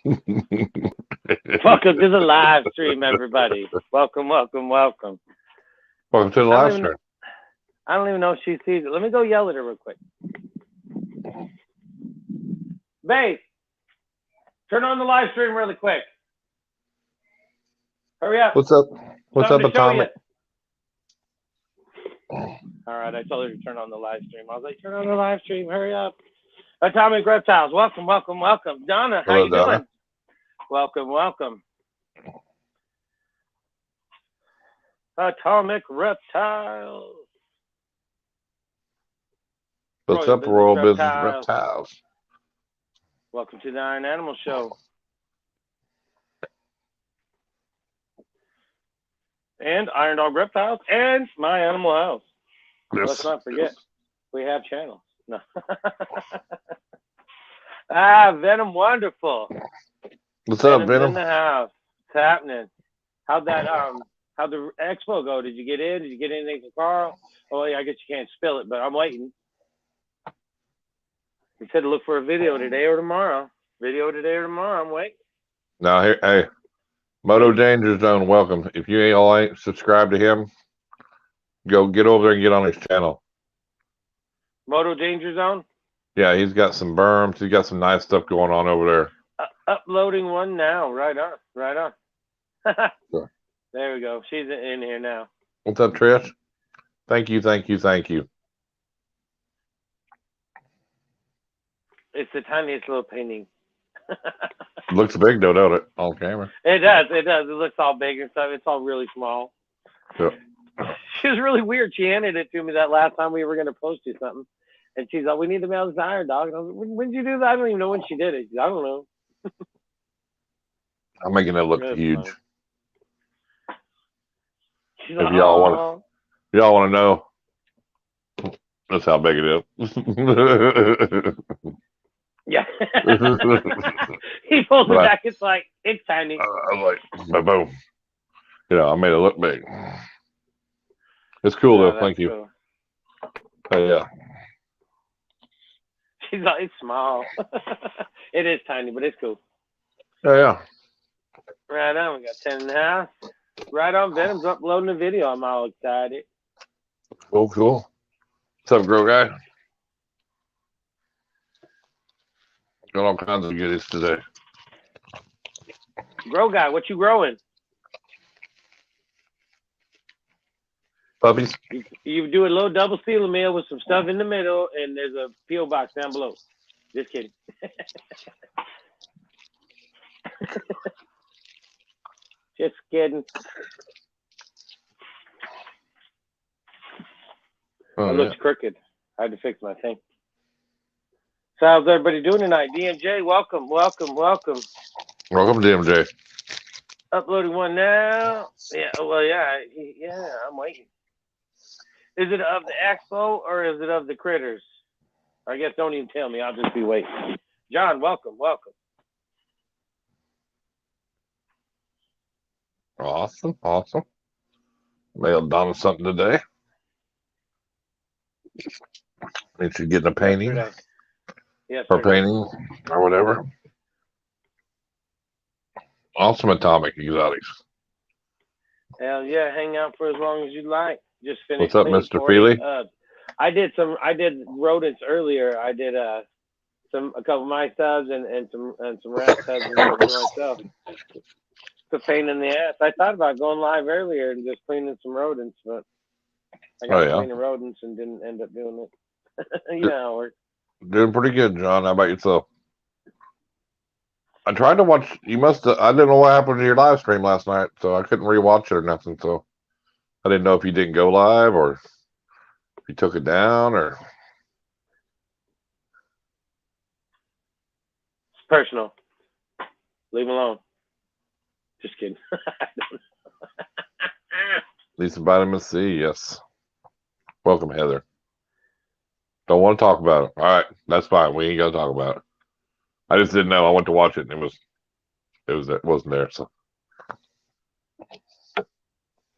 Welcome to the live stream, everybody. Welcome. Welcome to the live stream. I don't even know if she sees it. Let me go yell at her real quick. Babe, turn on the live stream really quick. Hurry up. What's up? What's up, Atomic? All right, I told her to turn on the live stream. I was like, turn on the live stream. Hurry up. Atomic Reptiles, welcome. Donna, how you doing? Welcome. Atomic Reptiles. What's up, Royal Business Reptiles? Welcome to the Iron Animal Show. And Irondogg Reptiles and My Animal House. Yes. Let's not forget, we have channels. No. Venom, wonderful. What's up, Venom? In the house. What's happening? How'd the expo go? Did you get in? Did you get anything for Carl? Oh, yeah, I guess you can't spill it, but I'm waiting. He said to look for a video today or tomorrow. I'm waiting. Now, here, hey, Moto Danger Zone, welcome. If you ain't subscribed to him, go get over there and get on his channel. Moto Danger Zone? Yeah, he's got some berms. He's got some nice stuff going on over there. Uploading one now. Right on. Sure. There we go. She's in here now. What's up, Trish? Thank you. It's the tiniest little painting. Looks big though, don't it? On camera. It does. It looks all big and stuff. It's all really small. Yep. She was really weird. She handed it to me that last time we were going to post you something. And she's like, we need to mail this to Irondogg. And I was like, when did you do that? I don't even know when she did it. I don't know. I'm making it look huge. She's if like, y'all want to know, that's how big it is. Yeah. He pulls it back. It's tiny. I was like, boom. I made it look big. It's cool though. Thank you. Cool. Yeah. She's like, it's small. It is tiny, but it's cool. Yeah. Right on. We got 10 and a half. Right on. Venom's uploading a video. I'm all excited. Cool. What's up, Grow Guy? Got all kinds of goodies today. Grow Guy, what you growing? Puppies? You do a little double sealer meal with some stuff in the middle, and there's a P.O. box down below. Just kidding. Just kidding. It looks crooked. I had to fix my thing. So how's everybody doing tonight? DMJ, welcome. Welcome, DMJ. Uploading one now. Yeah, well, yeah, I'm waiting. Is it of the expo or is it of the critters? I guess don't even tell me. I'll just be waiting. John, welcome. Awesome. Mailed Donna something today. Means she's getting a painting. Yes, or painting or whatever. Awesome Atomic Exotics. Hell yeah, hang out for as long as you'd like. Just finished. What's up, Mr. Feely? I did rodents earlier. I did a couple of my subs and some rat subs and myself. It's a pain in the ass. I thought about going live earlier and just cleaning some rodents, but I got cleaning rodents and didn't end up doing it. You know how it works. Doing pretty good, John. How about yourself? I tried to watch. I didn't know what happened to your live stream last night, so I couldn't rewatch it or nothing. So I didn't know if you didn't go live or if you took it down or. It's personal. Leave him alone. Just kidding. Need some vitamin C, yes. Welcome, Heather. Don't want to talk about it. All right, that's fine. We ain't gonna talk about it. I just didn't know. I went to watch it and it wasn't there. So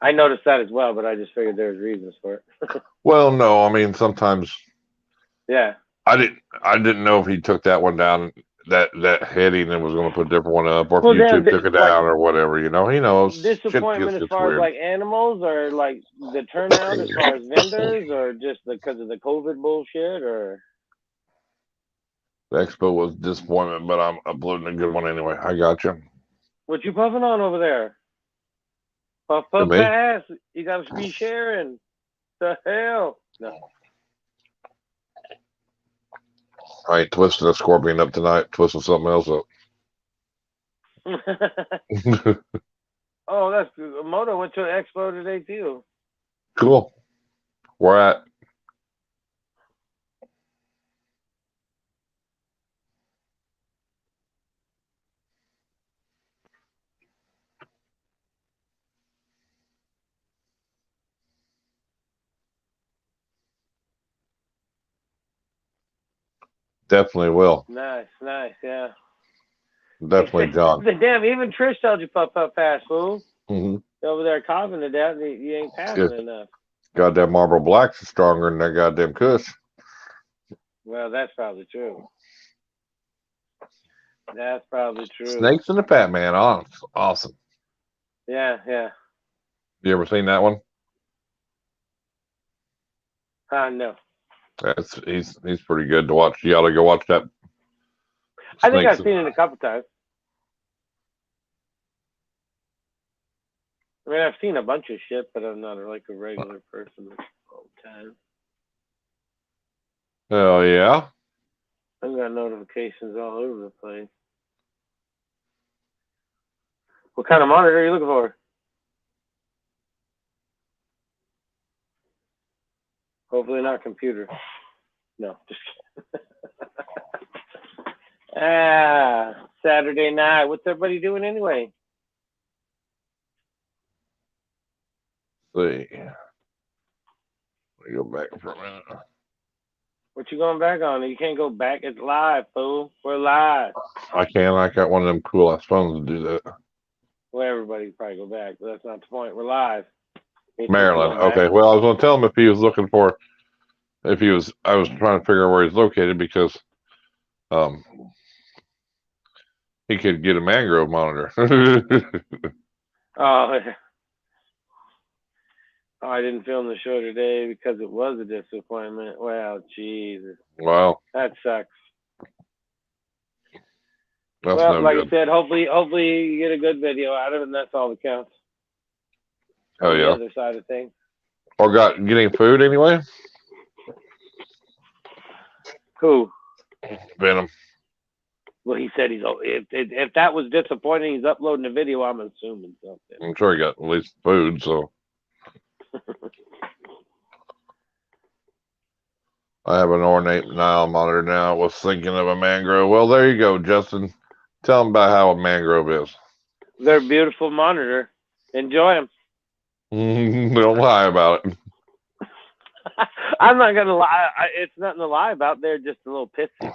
I noticed that as well, but I just figured there was reasons for it. Well, no, I mean sometimes. Yeah. I didn't know if he took that one down that heading and was going to put a different one up, or if Well, damn, YouTube took it like down or whatever. You know, he knows shit disappointment as gets far as weird. like animals, or like the turnout as far as vendors, or just because of the COVID bullshit, or The expo was disappointment, but I'm uploading a good one anyway. I got you. what you puffing on over there? Puff To puff me, pass. You got to be sharing. The hell? No. I ain't twisting a scorpion up tonight. Twisting something else up. Oh, that's good. Moto went to an expo today too. Cool. Where at? Definitely will. Nice, yeah. Definitely, John. Damn, even Trish told you puff puff pass, fool. Mm-hmm. Over there coughing to death, you ain't passing enough. Goddamn Marlboro Black's stronger than that goddamn Kush. Well, that's probably true. That's probably true. Snakes in the Fat Man. Awesome. Yeah. You ever seen that one? No. He's pretty good to watch. You ought to go watch that. I think I've seen it a couple times. I mean, I've seen a bunch of shit, but I'm not like a regular person all the time. Hell yeah. I've got notifications all over the place. What kind of monitor are you looking for? Hopefully not computer. No, just Saturday night. What's everybody doing anyway? Let's see. Let me go back for a minute. What you going back on? You can't go back. It's live, fool. We're live. I can. I got one of them cool ass phones to do that. Well, everybody can probably go back, but that's not the point. We're live. Maryland. Okay. Well, I was going to tell him if he was looking for, I was trying to figure out where he's located because, he could get a mangrove monitor. Oh, I didn't film the show today because it was a disappointment. Well, Jesus. Wow. That sucks. That's well, no like good. I said, hopefully you get a good video out of it, and that's all that counts. Oh, yeah. The other side of things. Or getting food anyway? Who? Venom. Well, he said if that was disappointing, he's uploading a video. I'm assuming something. I'm sure he got at least food, so. I have an ornate Nile monitor now. I was thinking of a mangrove. Well, there you go, Justin. Tell them about how a mangrove is. They're a beautiful monitor. Enjoy them. Don't lie about it. I'm not gonna lie. It's nothing to lie about. They're just a little pissy.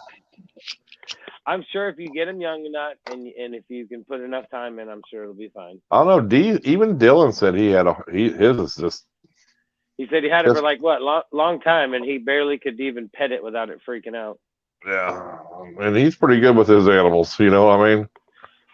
I'm sure if you get them young enough and if you can put enough time in, I'm sure it'll be fine. I don't know. Even Dylan said his is just. He said he had it for like what long time, and he barely could even pet it without it freaking out. Yeah, and he's pretty good with his animals. You know what I mean?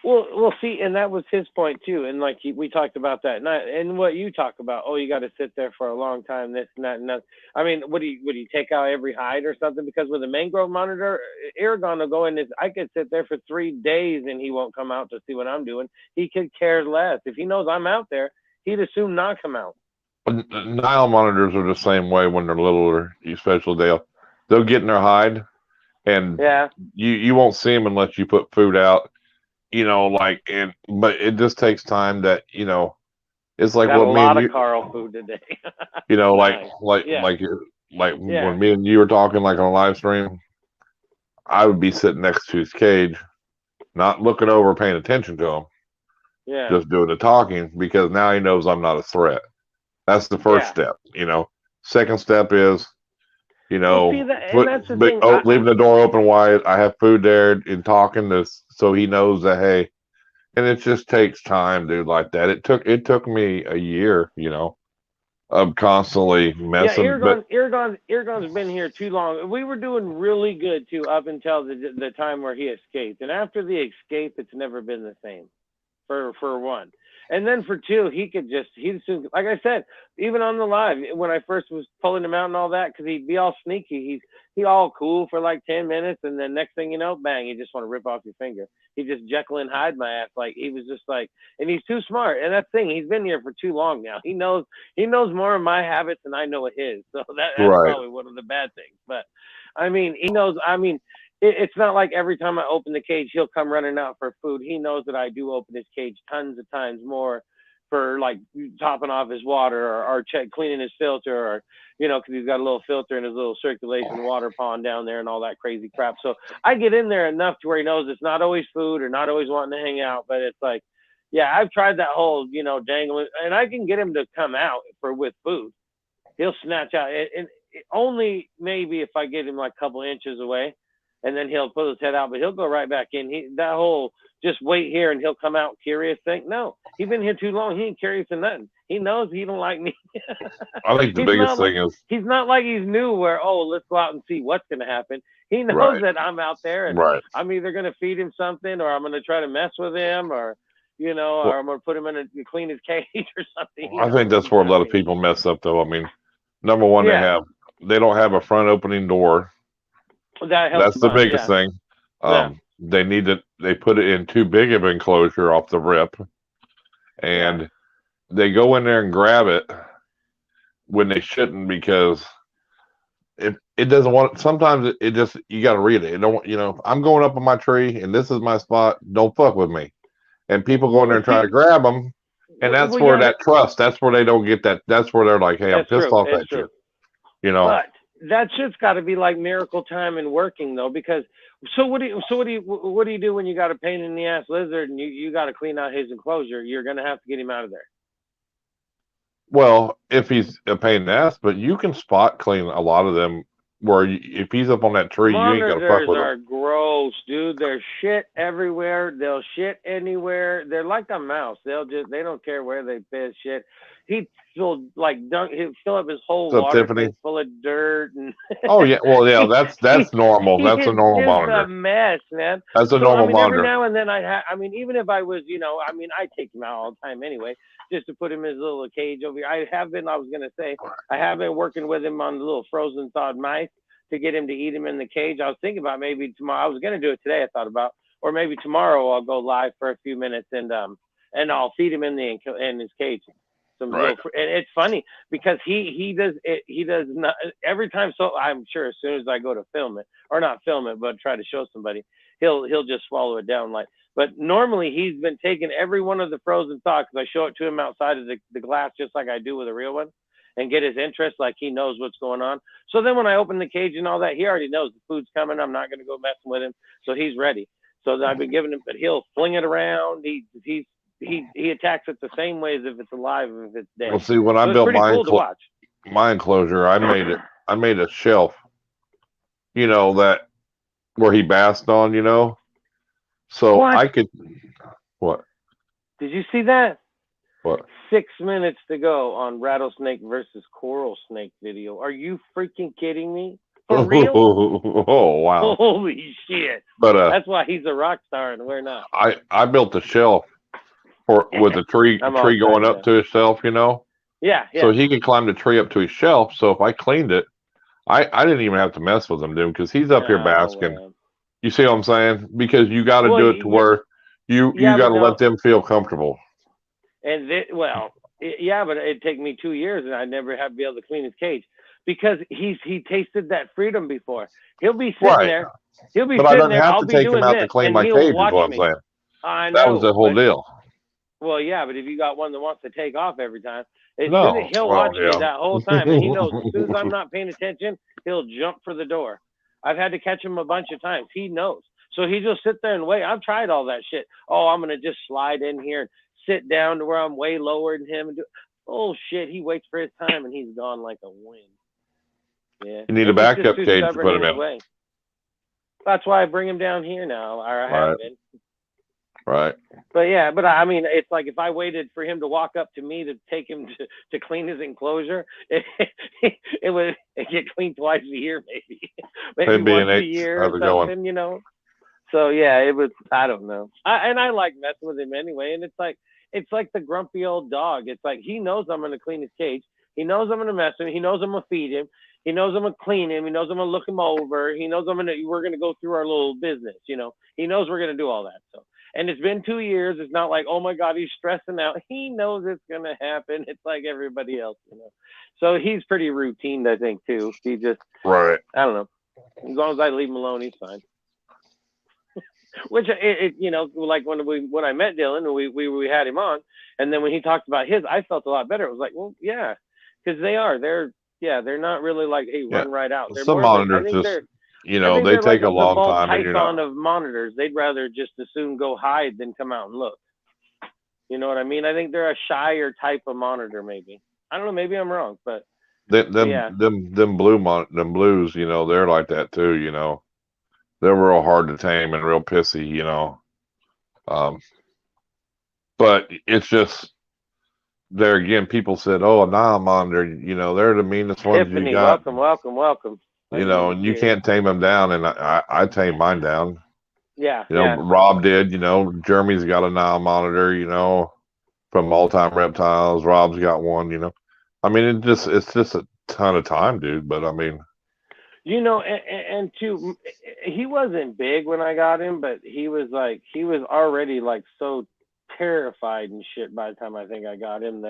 Well, see, and that was his point too. And like we talked about that, and what you talk about. Oh, you got to sit there for a long time. This and that and that. I mean, would he take out every hide or something? Because with a mangrove monitor, Irondogg will go in this. I could sit there for 3 days and he won't come out to see what I'm doing. He could care less. If he knows I'm out there, he'd assume not come out. Nile monitors are the same way when they're littler, especially they'll get in their hide, and yeah, you won't see them unless you put food out. You know, but it just takes time. That it's like what a me lot and of Carl food today. Nice. like when me and you were talking like on a live stream, I would be sitting next to his cage, not looking over, paying attention to him, just doing the talking because now he knows I'm not a threat. That's the first step. Second step is, leaving the door open wide. I have food there and talking this, so he knows that, hey, and it just takes time, dude, like that. It took me a year, of constantly Yeah, messing. But Irgon's been here too long. We were doing really good too up until the time where he escaped, and after the escape, it's never been the same. For one, and then for two, he's like I said, even on the live when I first was pulling him out and all that, because he'd be all sneaky. He all cool for like 10 minutes, and then next thing you know, bang, he just want to rip off your finger. He just Jekyll and Hyde my ass. Like he was just like, and he's too smart. And that's the thing, he's been here for too long now. He knows more of my habits than I know of his. So that's right, probably one of the bad things. But I mean, he knows. I mean, it's not like every time I open the cage, he'll come running out for food. He knows that I do open his cage tons of times more for like topping off his water or cleaning his filter, or, you know, because he's got a little filter in his little circulation water pond down there and all that crazy crap. So I get in there enough to where he knows it's not always food or not always wanting to hang out, but it's like, yeah, I've tried that whole, you know, dangling, and I can get him to come out with food. He'll snatch out, and only maybe if I get him like a couple inches away, and then he'll put his head out, but he'll go right back in. That whole just wait here and he'll come out curious thing. No, he's been here too long. He ain't curious to nothing. He knows he don't like me. I think the biggest thing is he's not like he's new where, oh, let's go out and see what's going to happen. He knows right, that I'm out there and right. I'm either going to feed him something or I'm going to try to mess with him or, you know, or I'm going to put him in to clean his cage or something. I think that's where a lot of people mess up, though. I mean, number one, they don't have a front opening door. That helps. That's the biggest thing. They put it in too big of an enclosure off the rip, and they go in there and grab it when they shouldn't, because it doesn't want. Sometimes it just, you got to read it. It don't, you know, I'm going up on my tree and this is my spot. Don't fuck with me. And people go in there and try to grab them, and that's where that trust. That's where they don't get that. That's where they're like, hey, I'm pissed off at you. You know. But that shit's got to be like miracle time and working though, because what do you do when you got a pain in the ass lizard and you got to clean out his enclosure? You're gonna have to get him out of there. Well, if he's a pain in the ass, but you can spot clean a lot of them. Where if he's up on that tree, monitors, you ain't gonna fuck with him. Are gross, dude. There's shit everywhere. They'll shit anywhere. They're like a mouse. They don't care where they piss shit. He'd fill up his whole water tank full of dirt and. Oh yeah, well yeah, that's normal. That's a normal monitor. It's a mess, man. That's a normal monitor. Every now and then even if I was, you know, I take him out all the time anyway, just to put him in his little cage over here. I have been working with him on the little frozen thawed mice to get him to eat him in the cage. I was thinking about maybe tomorrow. I was going to do it today. I thought about, or maybe tomorrow I'll go live for a few minutes and I'll feed him in his cage. And it's funny because he does not every time. So I'm sure as soon as I go to film it, or not film it, but try to show somebody, he'll just swallow it down like. But normally he's been taking every one of the frozen thaw, because I show it to him outside of the glass just like I do with a real one, and get his interest, like he knows what's going on. So then when I open the cage and all that, he already knows the food's coming. I'm not going to go messing with him, so he's ready. So I've been giving him, but he'll fling it around. He attacks it the same way as if it's alive, or if it's dead. Well, see, when I built my enclosure, I made a shelf, you know, that where he basked on, you know, so I could. What? Did you see that? What? 6 minutes to go on rattlesnake versus coral snake video. Are you freaking kidding me? For real? Oh wow! Holy shit! But that's why he's a rock star and we're not. I built a shelf with a tree going up to his shelf, you know. Yeah. So he could climb the tree up to his shelf. So if I cleaned it, I didn't even have to mess with him, dude, because he's up here basking. Man. You see what I'm saying? Because you got to do it to where you got to let them feel comfortable. And but it'd take me 2 years, and I'd never have to be able to clean his cage, because he tasted that freedom before. He'll be sitting there. He'll be sitting there. I'll be doing this, and he'll watch me. But I don't have to take him out to clean my cage, is what I'm saying. I know. That was the whole deal. Well, yeah, but if you got one that wants to take off every time, he'll watch me that whole time, and he knows as soon as I'm not paying attention, he'll jump for the door. I've had to catch him a bunch of times. He knows. So he just sit there and wait. I've tried all that shit. Oh, I'm going to just slide in here and sit down to where I'm way lower than him. Oh, shit. He waits for his time, and he's gone like a wind. Yeah. You need a backup cage to put him in. That's why I bring him down here now. Or I have been. Right. But yeah, but I mean, it's like if I waited for him to walk up to me to take him to clean his enclosure, it would get cleaned twice a year, maybe It'd be once an a H. year How's or it going? something, you know. So yeah, it was. I don't know. And I like messing with him anyway. And it's like the grumpy old dog. It's like he knows I'm gonna clean his cage. He knows I'm gonna mess with him. He knows I'm gonna feed him. He knows I'm gonna clean him. He knows I'm gonna look him over. He knows we're gonna go through our little business. You know, he knows we're gonna do all that. So, and it's been 2 years. It's not like, oh my God, he's stressing out. He knows it's gonna happen. It's like everybody else, you know. So he's pretty routine, I think, too. He just, Right. I don't know. As long as I leave him alone, he's fine. Which you know, like when I met Dylan, we had him on, and then when he talked about his, I felt a lot better. It was like, well, yeah, because they're not really like, hey, Yeah. run right out. They're Some more like, monitors just, I think they're they like take a the long bald time, and you're python not. of monitors. They'd rather just as soon go hide than come out and look. You know what I mean? I think they're a shyer type of monitor, maybe. I don't know. Maybe I'm wrong, but yeah. Them blues, they're like that too. They're real hard to tame and real pissy. Um, but it's just there again. People said, "Oh, a Nile monitor, they're the meanest ones you Tiffany, got." welcome. I didn't even And see you her. can't tame them down, and I tame mine down. Yeah, Rob did. Jeremy's got a Nile monitor. From All Time Reptiles. Rob's got one. I mean, it's just a ton of time, dude. But I mean, and too, he wasn't big when I got him, but he was already like so terrified and shit by the time I think I got him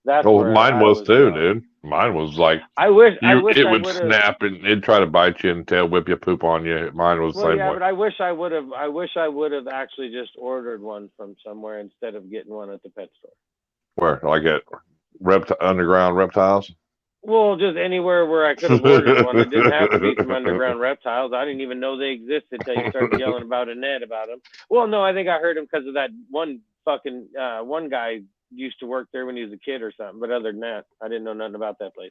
that's where mine I was was too, going. dude. Mine was like I wish it I would would have. snap and it'd try to bite you and tail whip you, poop on you. Mine was the Well, same yeah, way. but I wish I would have. I wish I would have actually just ordered one from somewhere instead of getting one at the pet store. Where like at Underground Reptiles? Well, just anywhere where I could have ordered one. It didn't have to be from Underground Reptiles. I didn't even know they existed until you started yelling about Annette about them. Well, no, I think I heard him because of that one fucking one guy used to work there when he was a kid or something. But other than that, I didn't know nothing about that place.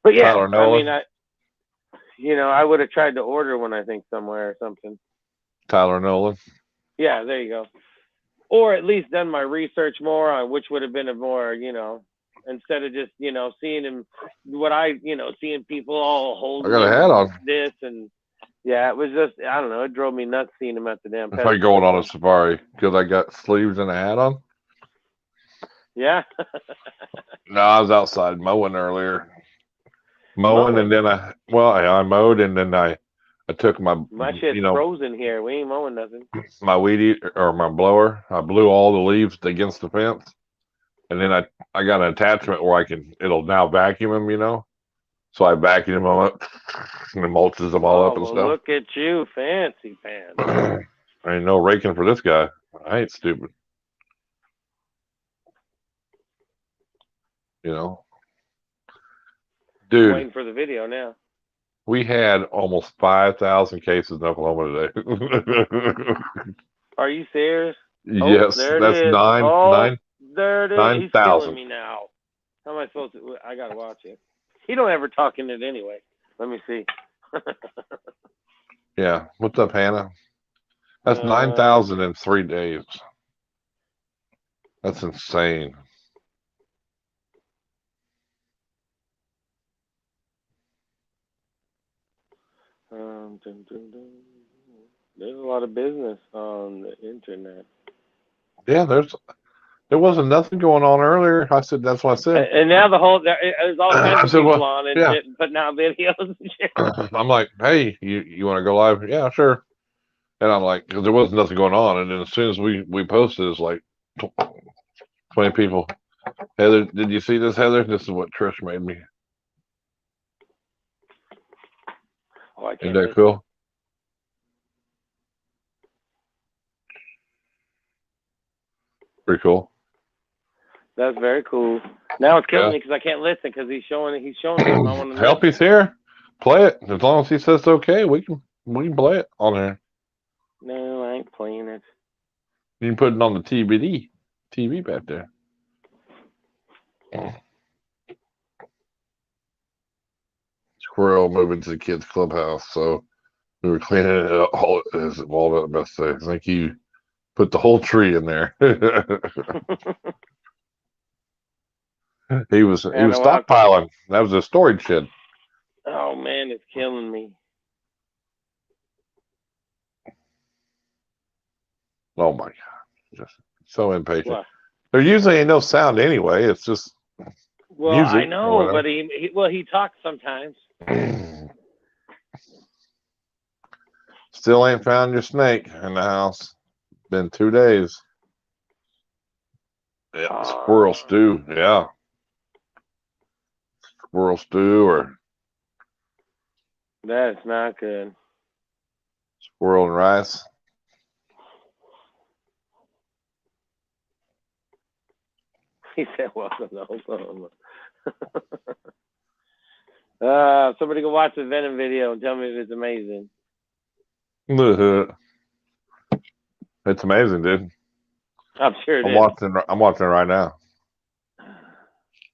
But yeah, Tyler I Nolan. mean, I would have tried to order one, I think, somewhere or something. Tyler Nolan. Yeah, there you go. Or at least done my research more on which would have been a more, instead of just, seeing him, seeing people all holding I got a hat on. this. And yeah, it was just, I don't know, it drove me nuts seeing him at the damn It's pet like store. going on a safari because I got sleeves and a hat on. Yeah. No, I was outside mowing earlier. And then I mowed and then I took my shit's frozen here. We ain't mowing nothing. My weed eater or my blower. I blew all the leaves against the fence, and then I got an attachment where it'll now vacuum them. So I vacuum them up and it mulches them all up and stuff. Look at you, fancy pants. I ain't no raking for this guy. I ain't stupid. Dude. I'm waiting for the video now. We had almost 5,000 cases in Oklahoma today. Are you serious? Yes, that's nine. There it is. 9,000. He's killing me now. How am I supposed to? I gotta watch it. He don't ever talk in it anyway. Let me see. Yeah. What's up, Hannah? That's 9,000 in 3 days. That's insane. There's a lot of business on the internet. Yeah, there wasn't nothing going on earlier. I said that's what I said. And now there's all kinds of people on and shit, putting out videos and shit. I'm like, hey, you want to go live? Yeah, sure. And I'm like, because there was nothing going on, and then as soon as we posted, it's like 20 people. Heather, did you see this, Heather? This is what Trish made me. Oh, I can't. Isn't that cool? Pretty cool. That's very cool. Now it's killing me because I can't listen because he's showing me. I want to help. He's here. Play it as long as he says it's okay. We can play it on there. No, I ain't playing it. You can put it on the TV back there. Squirrel moving to the kids' clubhouse, so we were cleaning it up. All it is walled up. Best say thank you. Put the whole tree in there. He was And stockpiling. That was a storage shed. oh man, it's killing me. Oh my god, just so impatient. What? There usually ain't no sound anyway. It's just music. I know, but he talks sometimes. Still ain't found your snake in the house. Been 2 days. Yeah, squirrel stew. Yeah, squirrel stew or that's not good. squirrel and rice. He said, "Welcome to Oklahoma." Somebody go watch the Venom video and tell me if it's amazing. It's amazing, dude. I'm sure it is. I'm watching it right now.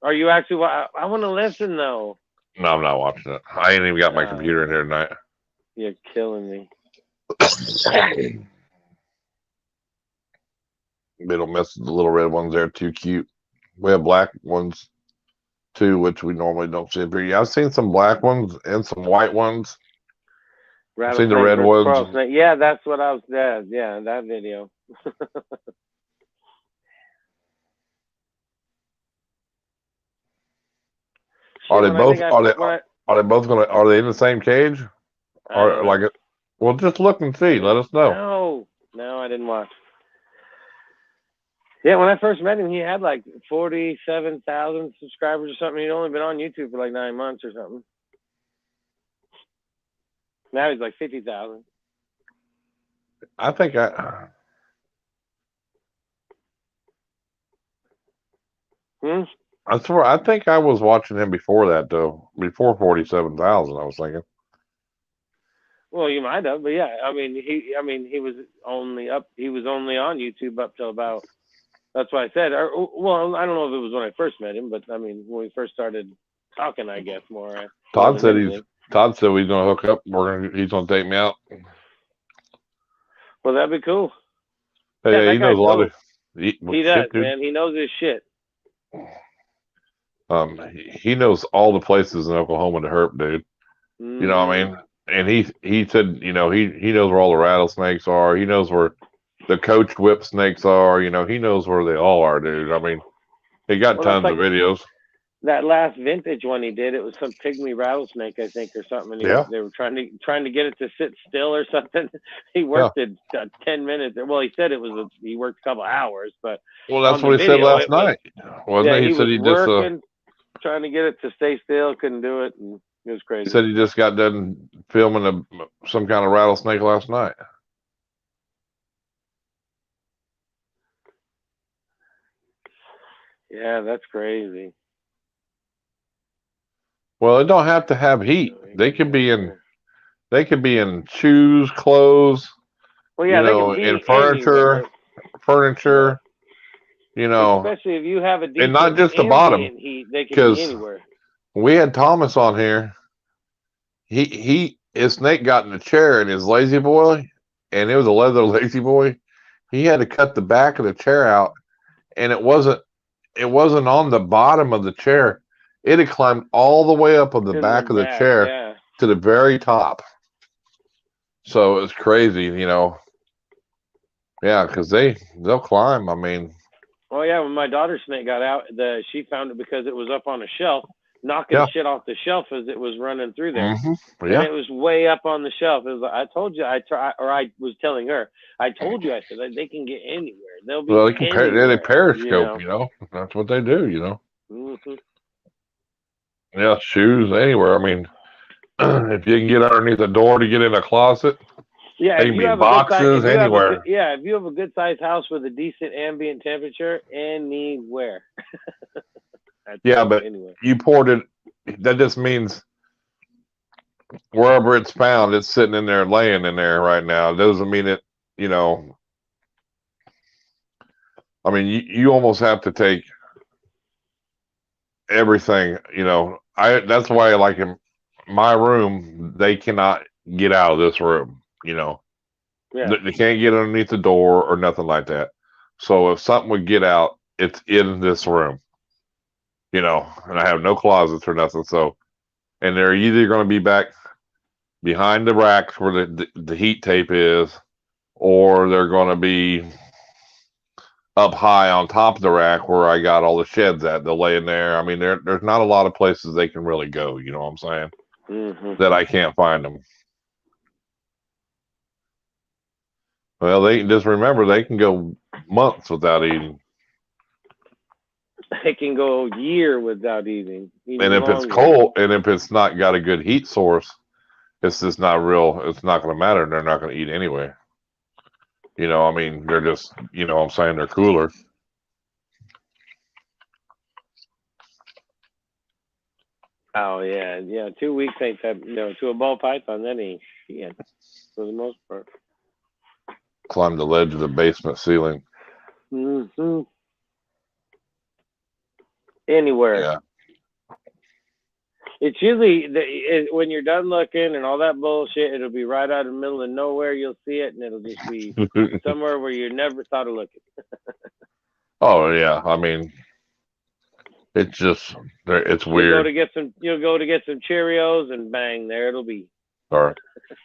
Are you actually? I want to listen though. No, I'm not watching it. I ain't even got my computer in here tonight. You're killing me. They don't mess with the little red ones. They're too cute. We have black ones too, which we normally don't see up here. Yeah, I've seen some black ones and some white ones. I've seen the red ones. Yeah, that's what I was. Yeah, that video. Are they both in the same cage? Or like it? Well, just look and see. Let us know. No, I didn't watch. Yeah, when I first met him, he had like 47,000 subscribers or something. He'd only been on YouTube for like 9 months or something. Now he's like 50,000. I think I swear, I think I was watching him before that though. Before 47,000, I was thinking. Well, you might have, but yeah, he was only on YouTube up till about. That's why I said. Well, I don't know if it was when I first met him, but I mean when we first started talking, I guess more. Todd said he's gonna hook up. He's gonna take me out. Well, that'd be cool. Hey, he knows a lot of. He does, man. He knows his shit. He knows all the places in Oklahoma to herp, dude. Mm-hmm. You know what I mean? And he said, you know, he knows where all the rattlesnakes are. He knows where the coach whip snakes are. You know, he knows where they all are, dude. I mean, he got tons of videos. That last vintage one he did, it was some pygmy rattlesnake, I think, or something. They were trying to get it to sit still or something. He worked it 10 minutes. Well, he said he worked a couple hours, but that's what he said last night, wasn't it? He said he just working, trying to get it to stay still, couldn't do it, and it was crazy. He said he just got done filming some kind of rattlesnake last night. Yeah, that's crazy. Well, it don't have to have heat. They could be in shoes, clothes. Well, yeah, you know, in furniture. You know, especially if you have a decent and not just the bottom heat, they can be anywhere. We had Thomas on here. His snake got in a chair in his lazy boy, and it was a leather lazy boy. He had to cut the back of the chair out, and it wasn't on the bottom of the chair. It had climbed all the way up on the back of the chair to the very top. So it's crazy, you know. Yeah, because they'll climb. I mean. Oh yeah, when my daughter's snake got out, she found it because it was up on a shelf, knocking shit off the shelf as it was running through there. Mm-hmm. Yeah. And it was way up on the shelf. It was like, I told you, I was telling her, I told you, I said they can get anywhere. They'll be anywhere. They periscope, you know. That's what they do, you know. Mm-hmm. Yeah, shoes anywhere. I mean, if you can get underneath the door to get in a closet. Yeah, they can be boxes anywhere. If you have a good sized house with a decent ambient temperature, anywhere. But anywhere. You poured it. That just means wherever it's found, it's sitting in there, laying in there right now. It doesn't mean it. You know. I mean, you almost have to take everything. You know, that's why, like in my room, they cannot get out of this room. You know. Yeah. They can't get underneath the door or nothing like that. So if something would get out, it's in this room, and I have no closets or nothing. So, and they're either going to be back behind the racks where the heat tape is, or they're going to be up high on top of the rack where I got all the sheds at. They'll lay in there. I mean, there's not a lot of places they can really go. You know what I'm saying? That I can't find them. Well, they can just remember they can go months without eating. It can go a year without eating. And if it's cold, and if it's not got a good heat source, it's just not real. It's not going to matter. They're not going to eat anyway. I mean, they're just, I'm saying they're cooler. Oh yeah, yeah. 2 weeks ain't that. To a ball python, that ain't shit for the most part. Climb the ledge of the basement ceiling. Anywhere. Yeah. It's usually when you're done looking and all that bullshit, it'll be right out in the middle of nowhere. You'll see it, and it'll just be somewhere where you never thought of looking. Oh yeah, I mean, it's just it's weird. You'll go to get some Cheerios, and bang, there it'll be. Or,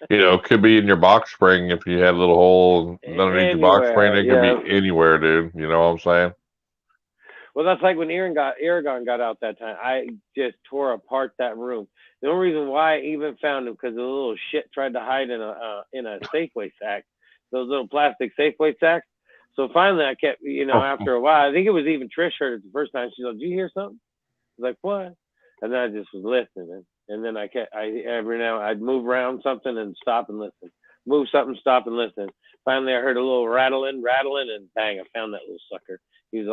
could be in your box spring if you had a little hole underneath your box spring. It could be anywhere, dude. You know what I'm saying? Well, that's like when Aragon got out that time. I just tore apart that room. The only reason why I even found him because the little shit tried to hide in a Safeway sack, those little plastic Safeway sacks. So finally, I kept, after a while, I think it was even Trish heard it the first time. She's like, "Did you hear something?" I was like, "What?" And then I just was listening, and then every now I'd move around something and stop and listen, move something, stop and listen. Finally, I heard a little rattling, and bang, I found that little sucker. He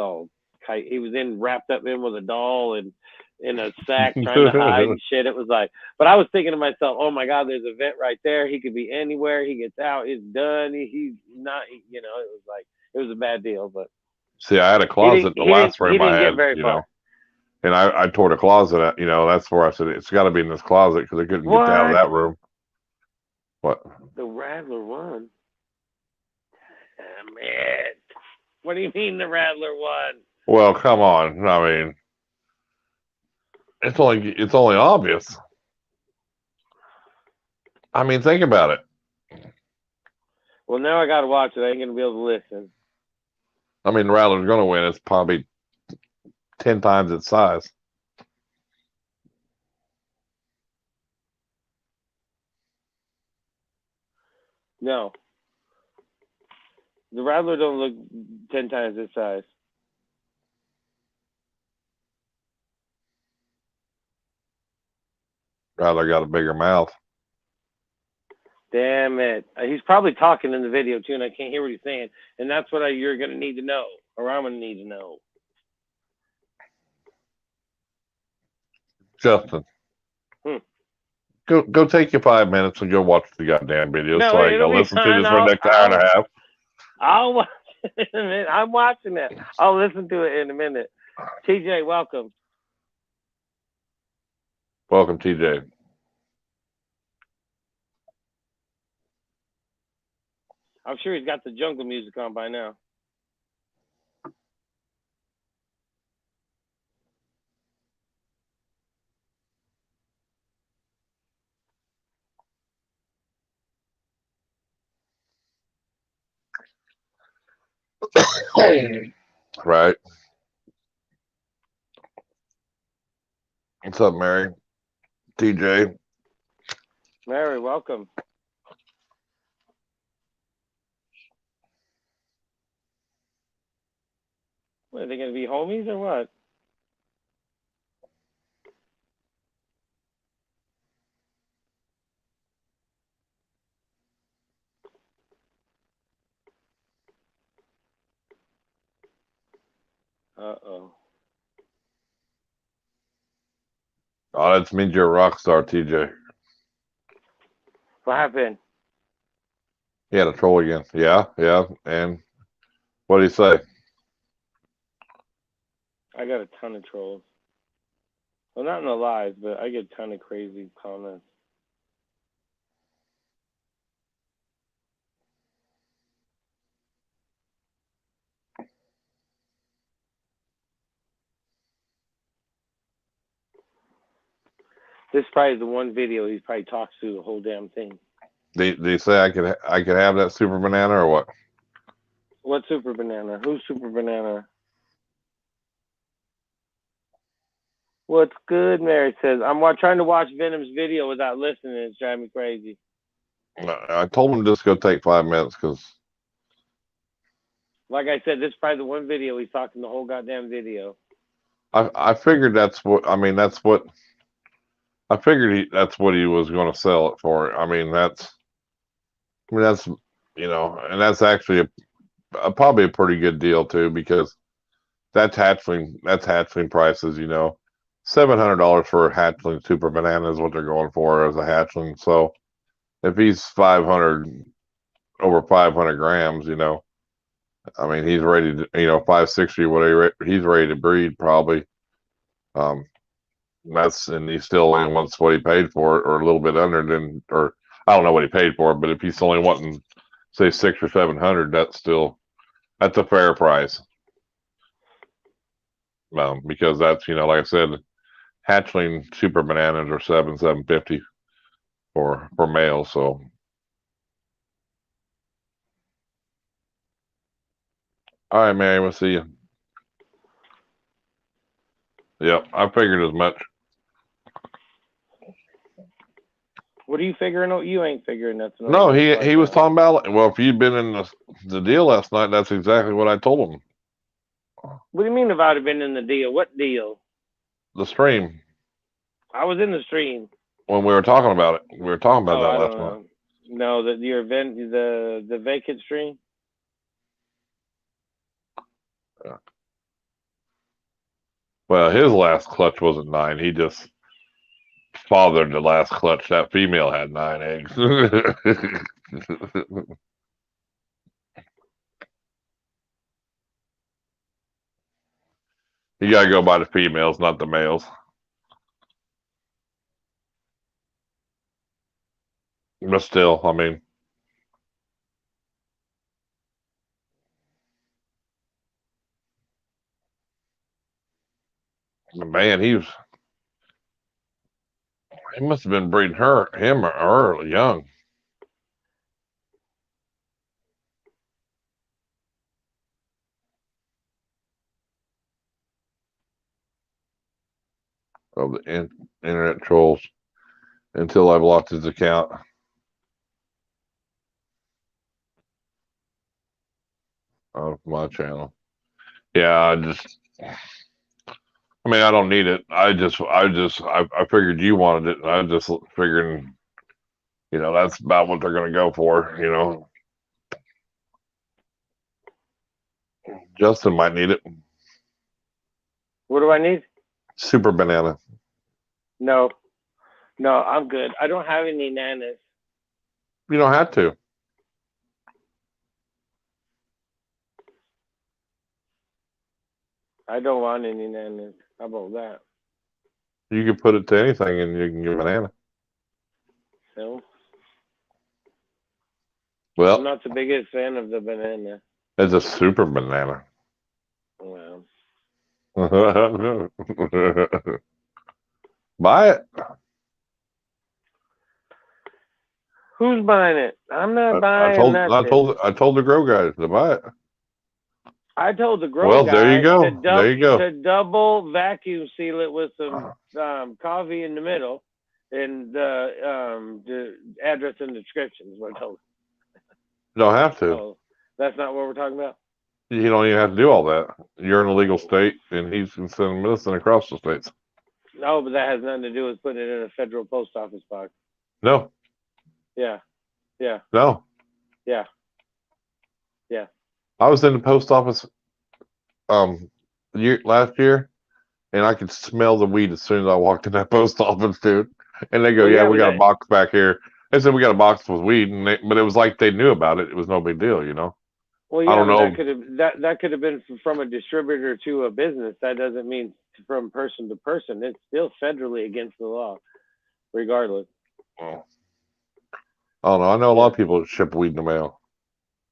was wrapped up in with a doll and in a sack trying to hide and shit. It was like, but I was thinking to myself, oh my God, there's a vent right there. He could be anywhere. He gets out, it's done. He's not, it was like, it was a bad deal. But see, I had a closet in the last room I had, far. And I tore the closet out. That's where I said it's got to be in this closet because I couldn't get out of that room. What? The Rattler won. Damn it! What do you mean the Rattler won? Well, come on. I mean, it's only obvious. I mean, think about it. Well, now I got to watch it. I ain't gonna be able to listen. I mean, the Rattler's gonna win. It's probably 10 times its size. No. The Rattler don't look 10 times its size. Rattler got a bigger mouth. Damn it. He's probably talking in the video too, and I can't hear what he's saying. And that's what you're going to need to know, or I'm going to need to know. Justin. Go take your 5 minutes and go watch the goddamn video. So I can listen to this for the next hour and a half. I'll watch it in a minute. I'm watching it. I'll listen to it in a minute. TJ, welcome. Welcome, TJ. I'm sure he's got the jungle music on by now. Right. What's up, Mary? TJ. Mary, welcome. What, are they going to be homies or what? Uh-oh. Oh, that means you're a rock star, TJ. What happened? He had a troll again. Yeah. And what did he say? I got a ton of trolls. Well, not in the lives, but I get a ton of crazy comments. This is probably the one video he probably talks through the whole damn thing. They say I could have that super banana or what? What super banana? Who's super banana? What's good? Mary says I'm trying to watch Venom's video without listening. It's driving me crazy. I told him just go take 5 minutes because, like I said, this is probably the one video he's talking the whole goddamn video. I figured that's what that's what I figured that's what he was going to sell it for. That's and that's actually probably a pretty good deal too because that's hatchling prices. $700 for a hatchling super banana is what they're going for as a hatchling. So if he's 500 over 500 grams, he's ready to 560 whatever he's ready to breed probably. And he still only wants what he paid for it, or a little bit under. Then, or I don't know what he paid for it, but if he's only wanting, say, 600 or 700, that's a fair price. Because that's like I said, hatchling super bananas are $750 for males. So, all right, Mary, we'll see you. Yep, I figured as much. What are you figuring out? You ain't figuring nothing. No, he was talking about. Well, if you'd been in the deal last night, that's exactly what I told him. What do you mean if I'd have been in the deal? What deal? The stream. I was in the stream When we were talking about it. We were talking about that last month. No, your event, the vacant stream. Yeah. Well, his last clutch wasn't 9. He just fathered the last clutch. That female had 9 eggs. You gotta go by the females, not the males. But still, man, he must have been breeding him early, young. Of the internet trolls until I've lost his account. Of my channel. Yeah, I don't need it. I figured you wanted it. And I just figured, that's about what they're going to go for, Justin might need it. What do I need? Super banana. No, I'm good. I don't have any nanas. You don't have to. I don't want any nanas. How about that? You can put it to anything and you can get a banana. No. Well, I'm not the biggest fan of the banana. It's a super banana. Well. Buy it. Who's buying it? I'm not buying that. I told the grow guys to buy it. I told the grow guy there you go. To double vacuum seal it with some coffee in the middle and the address and description is what I told him. You don't have to. So that's not what we're talking about? You don't even have to do all that. You're in a legal state, and he's sending medicine across the states. No, but that has nothing to do with putting it in a federal post office box. No. Yeah. No. Yeah. I was in the post office last year, and I could smell the weed as soon as I walked in that post office, dude. And they go, we got a box back here. They said we got a box with weed, but it was like they knew about it. It was no big deal, Well, yeah, I don't know. That could have been from a distributor to a business. That doesn't mean from person to person. It's still federally against the law, regardless. Oh. I don't know. I know a lot of people that ship weed in the mail.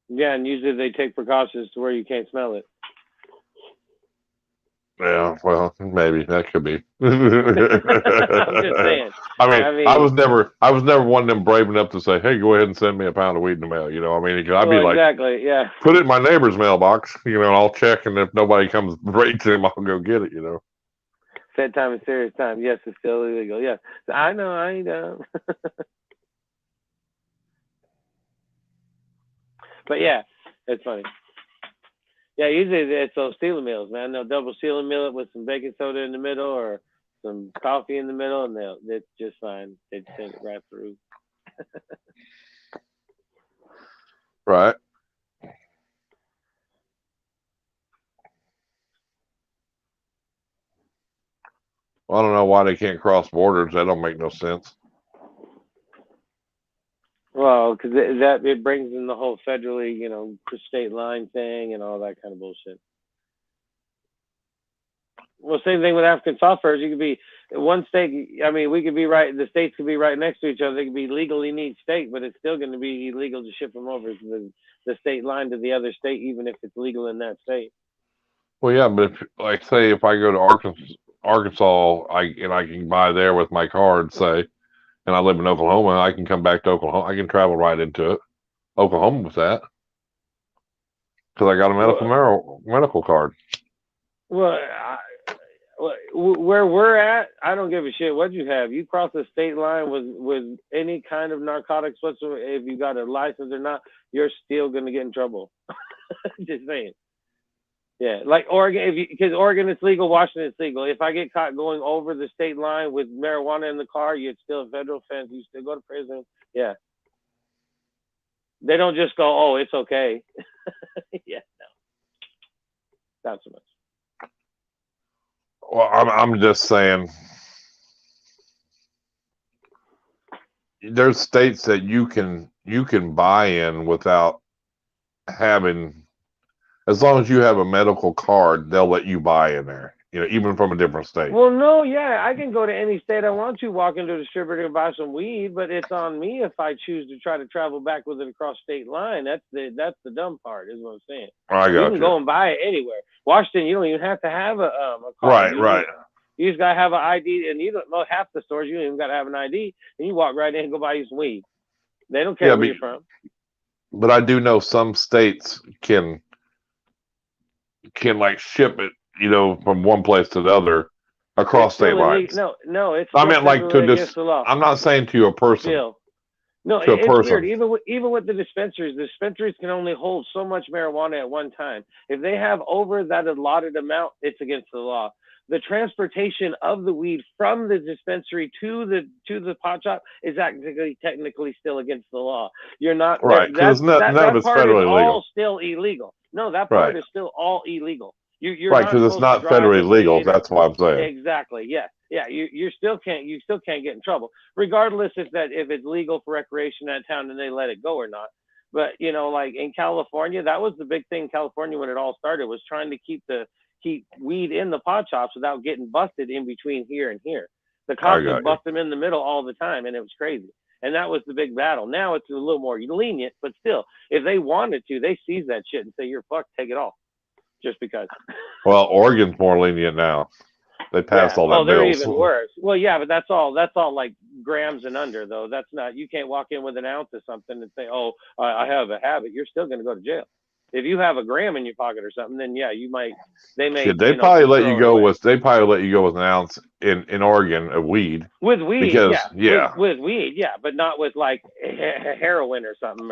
Yeah, and usually they take precautions to where you can't smell it. Yeah, well, maybe that could be. I'm just saying. I mean, I mean, I was never one of them brave enough to say, "Hey, go ahead and send me a pound of weed in the mail." You know, I mean, I'd be well, like, exactly. Yeah. "Put it in my neighbor's mailbox," you know, and I'll check, and if nobody comes right to him, I'll go get it. You know. Sad time is serious time. Yes, it's still illegal. Yes, I know. I know. But yeah, it's funny. Yeah, usually it's those sealing meals, man. They'll double seal a meal it with some baking soda in the middle or some coffee in the middle, and it's just fine. They send it right through. Right. Well, I don't know why they can't cross borders. That don't make no sense. Well, because it brings in the whole federally, state line thing and all that kind of bullshit. Well, same thing with African soft furs. You could be one state. I mean, we could be right. The states could be right next to each other. They could be legally in each state, but it's still going to be illegal to ship them over the state line to the other state, even if it's legal in that state. Well, yeah, but if, like, say, if I go to Arkansas, I can buy there with my card, say, and I live in Oklahoma, I can come back to Oklahoma. I can travel right into it, Oklahoma with that, because I got a medical card. Well, where we're at, I don't give a shit what you have. You cross the state line with any kind of narcotics whatsoever, if you got a license or not, you're still gonna get in trouble. Just saying. Yeah, like Oregon, because Oregon it's legal, Washington it's legal. If I get caught going over the state line with marijuana in the car, it's still a federal offense. You still go to prison. Yeah, they don't just go, oh, it's okay. Yeah, no, not so much. Well, I'm just saying, there's states that you can buy in without having, as long as you have a medical card, they'll let you buy in there. You know, even from a different state. Well, no, yeah, I can go to any state I want to, walk into a distributor and buy some weed, but it's on me if I choose to try to travel back with it across state line. That's the dumb part, is what I'm saying. I got you can go and buy it anywhere. Washington, you don't even have to have a card. Right. You just gotta have an ID, and you don't know half the stores. You don't even gotta have an ID, and you walk right in and go buy you some weed. They don't care where you're from. But I do know some states can like ship it, you know, from one place to the other across state lines. No, it's. I meant like to just. I'm not saying to a person. Still. No, to a it's person. weird. Even with the dispensaries can only hold so much marijuana at one time. If they have over that allotted amount, it's against the law. The transportation of the weed from the dispensary to the pot shop is actually technically still against the law. You're not right, because none of it's federally legal. All still illegal. No, that part is still all illegal. You're right, because it's not federally legal. That's what I'm saying. Exactly. Yeah. Yeah. You still can't get in trouble, regardless if it's legal for recreation in that town and they let it go or not. But like in California, that was the big thing in California when it all started, was trying to keep weed in the pot shops without getting busted in between here and here. The cops would bust them in the middle all the time, and it was crazy. And that was the big battle. Now it's a little more lenient, but still, if they wanted to, they seize that shit and say, "You're fucked, take it off." Just because. Well, Oregon's more lenient now. They passed all that. Oh, they're even worse. Well, yeah, but that's all like grams and under, though. That's not. You can't walk in with an ounce of something and say, "Oh, I have a habit." You're still going to go to jail. If you have a gram in your pocket or something, then yeah, you might. They may. They probably let you go with. They probably let you go with an ounce in Oregon of weed. With weed, because, with weed, yeah, but not with like heroin or something.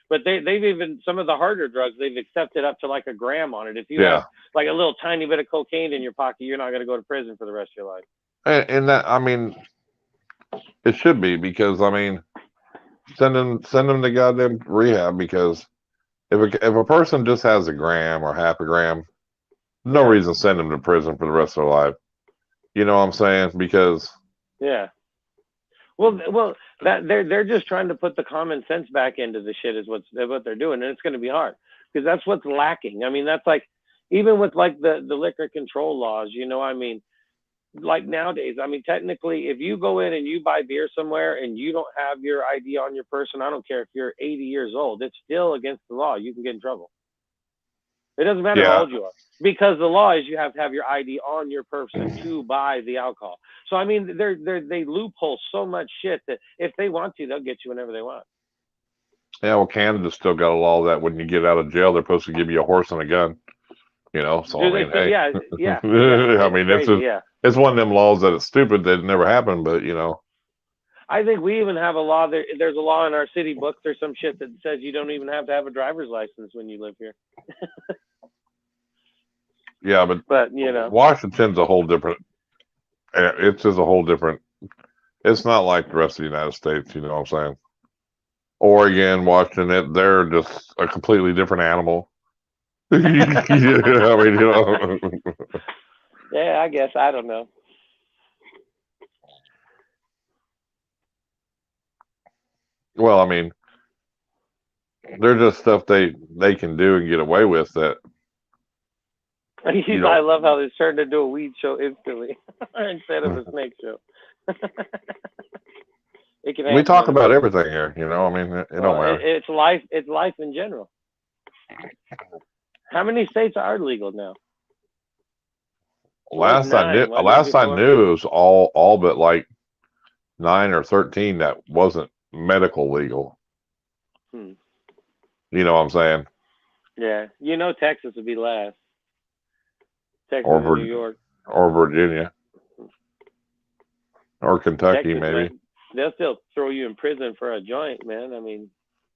But they've even, some of the harder drugs, they've accepted up to like a gram on it. If you have like a little tiny bit of cocaine in your pocket, you're not going to go to prison for the rest of your life. And that, I mean, it should be, because I mean, send them to goddamn rehab, because if a person just has a gram or half a gram, no reason to send them to prison for the rest of their life. You know what I'm saying? Because well, that they're just trying to put the common sense back into the shit is what they're doing, and it's going to be hard because that's what's lacking. I mean, that's like even with like the liquor control laws. I mean, like nowadays, I mean, technically, if you go in and you buy beer somewhere and you don't have your ID on your person, I don't care if you're 80 years old, it's still against the law. You can get in trouble. It doesn't matter how Yeah. old you are, because the law is you have to have your ID on your person to buy the alcohol. So I mean, they loophole so much shit that if they want to, they'll get you whenever they want. Yeah, well, Canada's still got a law that when you get out of jail, they're supposed to give you a horse and a gun. You know, so Do I they mean, still? hey, Yeah, yeah, yeah. I It's mean, crazy. Yeah. it's one of them laws that it's stupid that it never happened, but you know, I think we even have a law there. There's a law in our city books or some shit that says you don't even have to have a driver's license when you live here. yeah, but But you know, Washington's a whole different. It's just a whole different. It's not like the rest of the United States. You know what I'm saying? Oregon, Washington, they're just a completely different animal. I mean, you know. yeah, I guess I don't know. Well, I mean, they're just stuff they can do and get away with that. You I know, love how this turned into a weed show instantly instead of a snake show. It can we happen talk about anytime. everything here. You know, I mean, it don't Well, matter. it's life. It's life in general. How many states are legal now? Like Last I knew, 9. Wasn't it before? it was all but like 9 or 13 that wasn't medical legal. Hmm. You know what I'm saying? Yeah, you know Texas would be last. Texas Or and New York. or Virginia or Kentucky Texas, maybe. man, they'll still throw you in prison for a joint, man. I mean,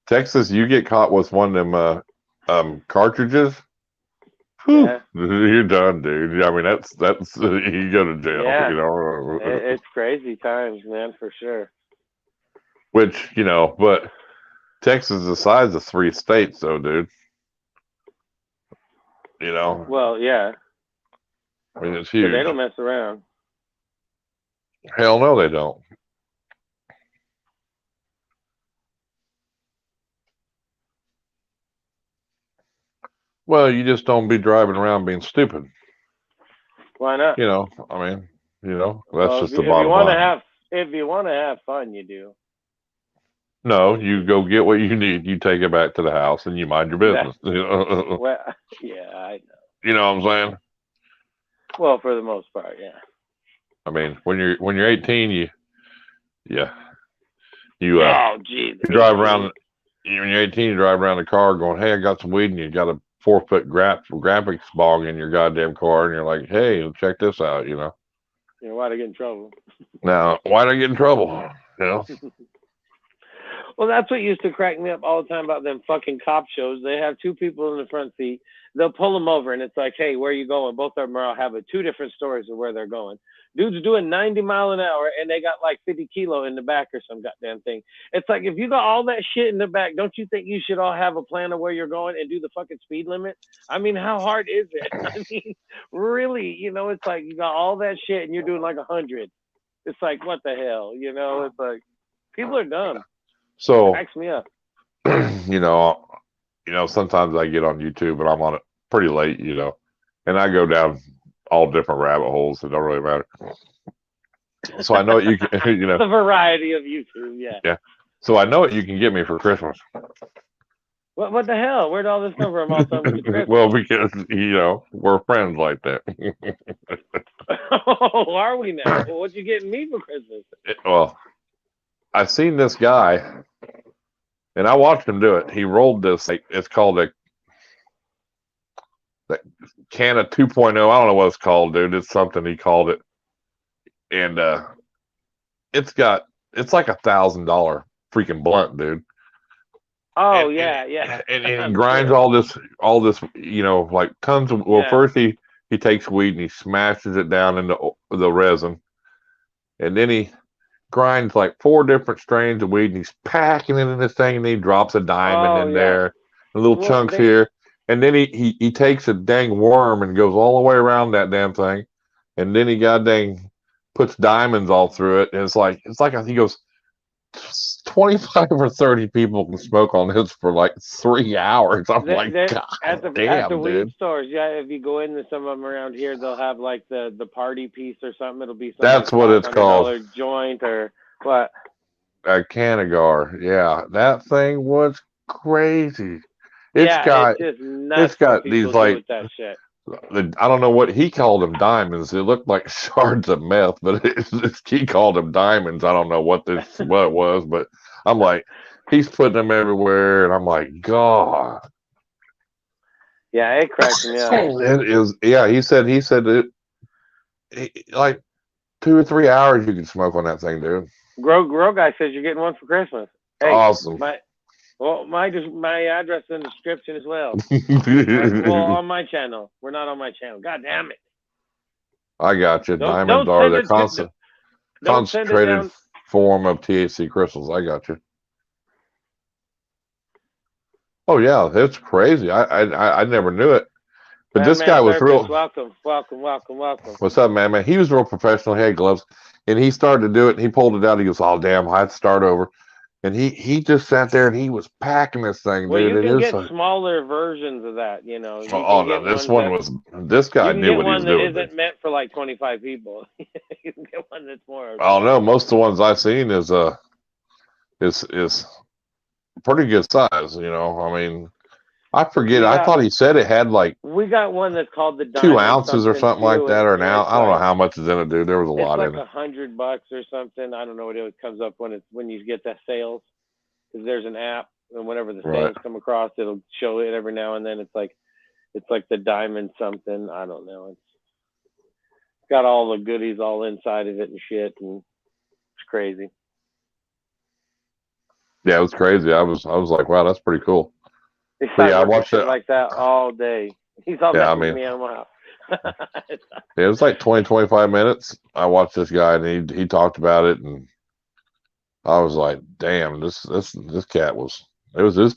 Texas, you get caught with one of them cartridges. Whew, yeah, you're done, dude. I mean, that's you go to jail. yeah, You know, it's crazy times, man, for sure. which you know, but Texas is the size of 3 states, though, dude. You know, Well, yeah, I mean, it's because they huge. don't mess around. Hell no, they don't. Well, you just don't be driving around being stupid. Why not? You know, I mean, you know, that's Well, just the if you bottom want to line. have if you want to have fun, you do. No, you go get what you need. You take it back to the house, and you mind your That business. You know, well, yeah, I know. you know what I'm saying? Well, for the most part, yeah. I mean, when you're 18, yeah, you Oh, geez, you drive 18. around. When you're 18, you drive around the car going, "Hey, I got some weed," and you got a 4 foot graphics bog in your goddamn car, and you're like, "Hey, check this out," you know. You know why to get in trouble? Now, why did I get in trouble? You know, Well, that's what used to crack me up all the time about them fucking cop shows. They have two people in the front seat. They'll pull them over, and it's like, hey, where are you going? Both of them are have two different stories of where they're going. Dude's doing 90 mile an hour, and they got like 50 kilo in the back or some goddamn thing. It's like, if you got all that shit in the back, don't you think you should all have a plan of where you're going and do the fucking speed limit? I mean, how hard is it? I mean, really, it's like you got all that shit, and you're doing like 100. It's like, what the hell? It's like, people are dumb. so Cracks me up. you know, sometimes I get on YouTube and I'm on it pretty late, you know, and I go down all different rabbit holes. It don't really matter. So I know what you can, you know, The variety of YouTube, yeah. yeah. So I know what you can get me for Christmas. What the hell? Where'd all this come from? All of a sudden with the Christmas? Well, because you know we're friends like that. Oh, are we now? Well, what you getting me for Christmas? Well, I seen this guy, and I watched him do it. He rolled this. Like, it's called a can of 2.0. I don't know what it's called, dude. It's something he called it, and it's like $1,000 freaking blunt, dude. Oh, And yeah, yeah. and he I'm grinds sure. all this, you know, like tons of. Well, Yeah. first he takes weed and he smashes it down into the resin, and then he grinds like 4 different strains of weed and he's packing it in this thing, and he drops a diamond Oh, in yeah. there, and little Well, chunks here, and then he takes a dang worm and goes all the way around that damn thing, and then he goddamn puts diamonds all through it, and he goes 25 or 30 people can smoke on this for like 3 hours. I'm like, they God at the damn, weed dude. stores, yeah. If you go into some of them around here, they'll have like the party piece or something. It'll be some That's like what it's called. $500 joint or what? A Canagar. Yeah, that thing was crazy. It's got it's just nuts what these people do like with that shit. I don't know what he called them diamonds. It looked like shards of meth, but he called them diamonds. I don't know what it was, but I'm like, he's putting them everywhere, and I'm like, God. Yeah, it cracks me up. It is. Yeah, he said like 2 or 3 hours you can smoke on that thing, dude. Grow guy says you're getting one for Christmas. Hey, Awesome. my address in the description as well. Well, on my channel. We're not on my channel. God damn it. I got you. Don't Diamonds are send the it to, don't send it concentrated down. form of THC crystals. I got you. Oh yeah, it's crazy. I never knew it. But this guy was real. Welcome. What's up, man? He was real professional. He had gloves, and he started to do it. And he pulled it out. He goes, "Oh damn, I had to start over." And he just sat there and he was packing this thing, Well, dude. you It can is. get smaller versions of that. You know, you Oh can no, get this one one was. This guy you can knew get what he one was that doing. isn't meant for like 25 people. You can get one that's more. I don't know. Most of the ones I've seen is pretty good size. You know, I mean, I forget. I thought he said it had like we got one that's called the 2 Diamond ounces or something like that, or an ounce. I don't know how much is in it, dude. There was a lot in it. It's like $100 or something. I don't know what it comes up when you get that sales, because there's an app, and whenever the sales come across, it'll show it every now and then. It's like the Diamond something. I don't know. It's got all the goodies all inside of it and shit, and it's crazy. Yeah, it was crazy. I was like, wow, that's pretty cool. I watched shit like that all day. He's all messing me on my house. Yeah, it was like 20-25 minutes. I watched this guy and he talked about it, and I was like, damn, this cat was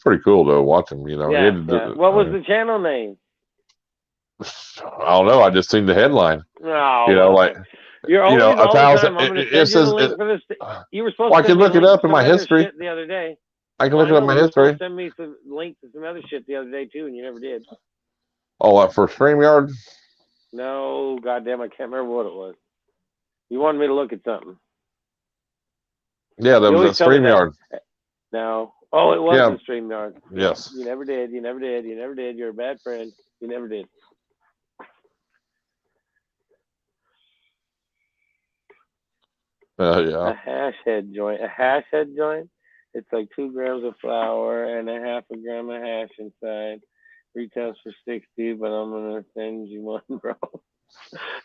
pretty cool though. Watch him, you know. Yeah. What was the channel name? I don't know. I just seen the headline. No, you know, like you're always all the time. I'm going to send you the link for this. You were supposed to. I can look it up in my history the other day. I can look it up in my history. Send me some links to some other shit the other day too, and you never did. Oh, for StreamYard? No, goddamn, I can't remember what it was. You wanted me to look at something. Yeah, that was a StreamYard. No. Oh, it was a StreamYard. Yes. You never did. You're a bad friend. You never did. Yeah. A hash head joint. It's like 2 grams of flour and a half a gram of hash inside. Retails for $60, but I'm gonna send you one, bro.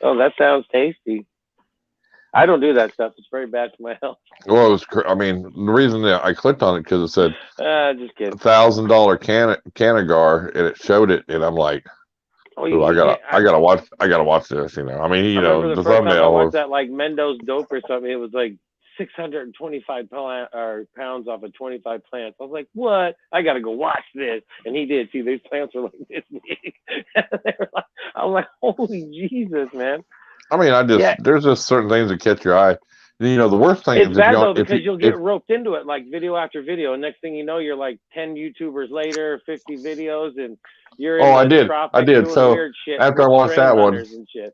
Oh, that sounds tasty. I don't do that stuff. It's very bad for my health. Well, it was. I mean, the reason that I clicked on it because it said just kidding. $1,000 Canagar, and it showed it, and I'm like, oh, I gotta watch this. You know, I mean, you know, the thumbnail. I watched that like Mendo's dope or something. It was like 625 pounds off of 25 plants. I was like, what? I got to go watch this. And he did. See, these plants were like this big. I was like, holy Jesus, man. I mean, there's just certain things that catch your eye. You know, the worst thing is bad though, because you'll get roped into it, like video after video. And next thing you know, you're like 10 YouTubers later, 50 videos, and you're in I did. So after I watched that one,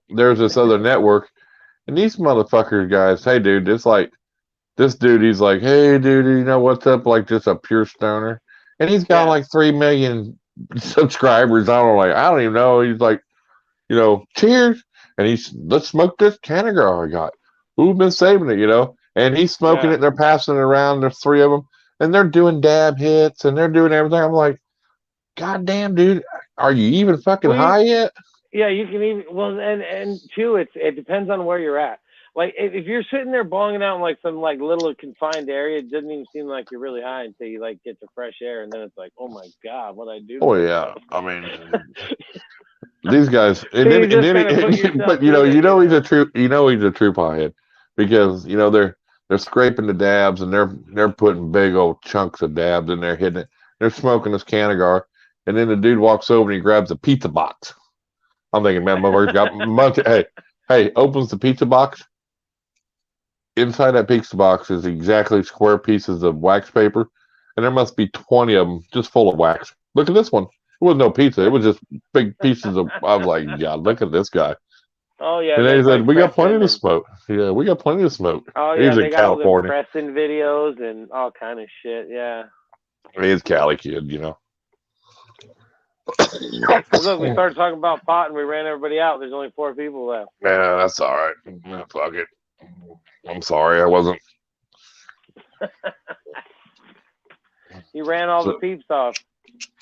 there's this other network, and these motherfuckers, guys, hey, dude, it's like, this dude, he's like, hey, dude, you know what's up? Like, just a pure stoner. And he's got like 3 million subscribers. I don't even know. He's like, you know, cheers. And let's smoke this Canagar I got. Who's been saving it, you know? And he's smoking it, and they're passing it around. There's 3 of them. And they're doing dab hits, and they're doing everything. I'm like, God damn, dude, are you even fucking high yet? Yeah, you can even, and two, it depends on where you're at. Like, if you're sitting there bonging out in like some like little confined area, it doesn't even seem like you're really high until you like get to fresh air, and then it's like, oh my God, what I do? Oh yeah, I mean, these guys, but you know he's a true pothead, because you know they're scraping the dabs, and they're putting big old chunks of dabs in there, hitting it. They're smoking this Canagar, and then the dude walks over and he grabs a pizza box. I'm thinking, man, motherfucker's got monkey. Hey, opens the pizza box. Inside that pizza box is exactly square pieces of wax paper, and there must be 20 of them just full of wax. Look at this one. It was no pizza. It was just big pieces of. I was like, God, look at this guy. Oh yeah. And they said, we got plenty to smoke. Yeah, we got plenty to smoke. Oh yeah, he's in California. Pressing videos and all kind of shit. Yeah. He's a Cali kid, you know. Look, we started talking about pot and we ran everybody out. There's only 4 people left. Yeah, that's all right. Yeah, fuck it. I'm sorry, I wasn't. You ran all the peeps off.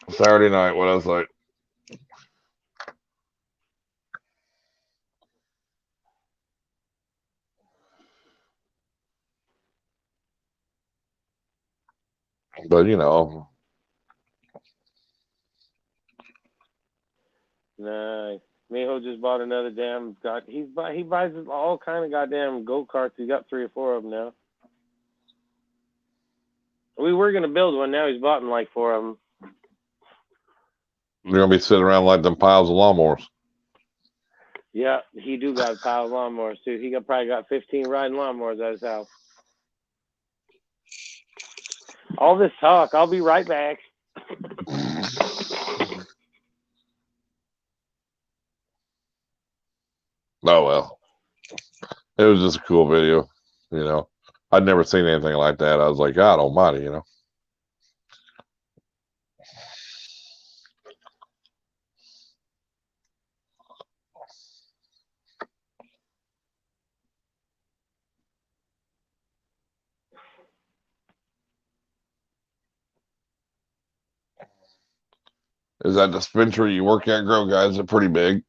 Saturday night, what else like? But you know, Nice. Mijo just bought another damn. He buys all kind of goddamn go karts. He's got 3 or 4 of them now. We were gonna build one. Now he's bought like 4 of them. you're gonna be sitting around like them piles of lawnmowers. Yeah, he do got a pile of lawnmowers too. He probably got 15 riding lawnmowers at his house. All this talk. I'll be right back. Oh well, it was just a cool video. You know, I'd never seen anything like that. I was like, God Almighty, you know. Is that dispensary you work at, Grow Guys? Are pretty big.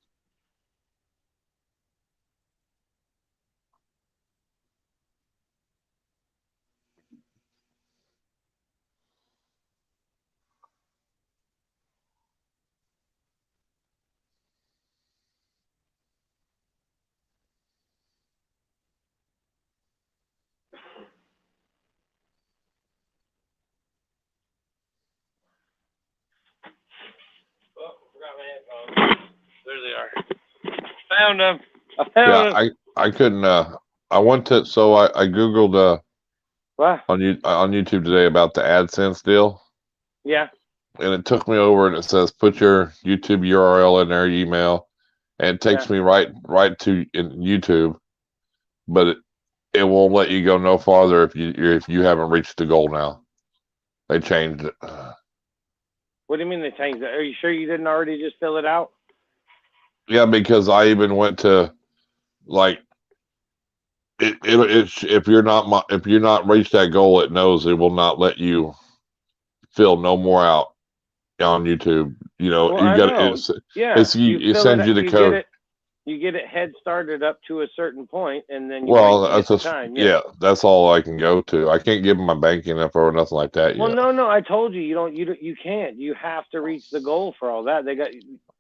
Oh, forgot my headphones. There they are. Found them. I found them. I couldn't. I went to I googled What? on YouTube today about the AdSense deal. Yeah. And it took me over and it says put your YouTube URL in there, email, and it takes me right to in YouTube, but it won't let you go no farther if you haven't reached the goal now. They changed it. What do you mean they changed it? Are you sure you didn't already just fill it out? Yeah, because I even went to like if you're not reached that goal, it knows it will not let you fill no more out on YouTube. You know, Well, you I got know. it fill sends it. you the code. You get it head started up to a certain point, and then you Well, wait to hit that's the just time. yeah, that's all I can go to. I can't give them my banking info or nothing like that Well, yet. no. I told you you can't. You have to reach the goal for all that.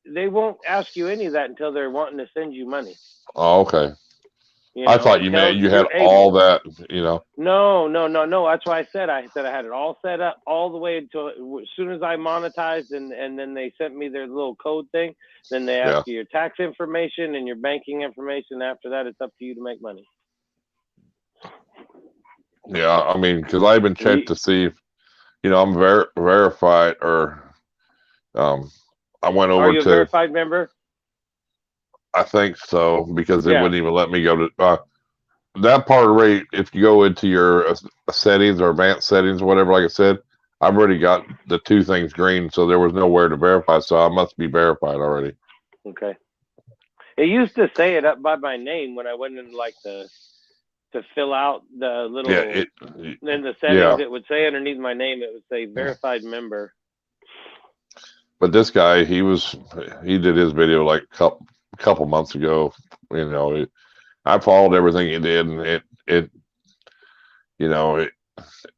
They won't ask you any of that until they're wanting to send you money. Oh, okay. You I know, thought you meant until you had you're all able. that, you know. No. That's why I said I had it all set up all the way until as soon as I monetized, and then they sent me their little code thing. Then they ask Yeah. you your tax information and your banking information. After that, it's up to you to make money. Yeah, I mean, because I even checked to see if, you know, I'm verified or I went Are over you a to, verified member? I think so, because it Yeah. wouldn't even let me go to that part of rate. If you go into your settings or advanced settings or whatever, like I said, I've already got the 2 things green, so there was nowhere to verify. So I must be verified already. Okay. It used to say it up by my name when I went in like to fill out the little Yeah, in the yeah. settings. It would say underneath my name, it would say verified member. But this guy, he did his video like couple months ago. You know, I followed everything he did, and you know,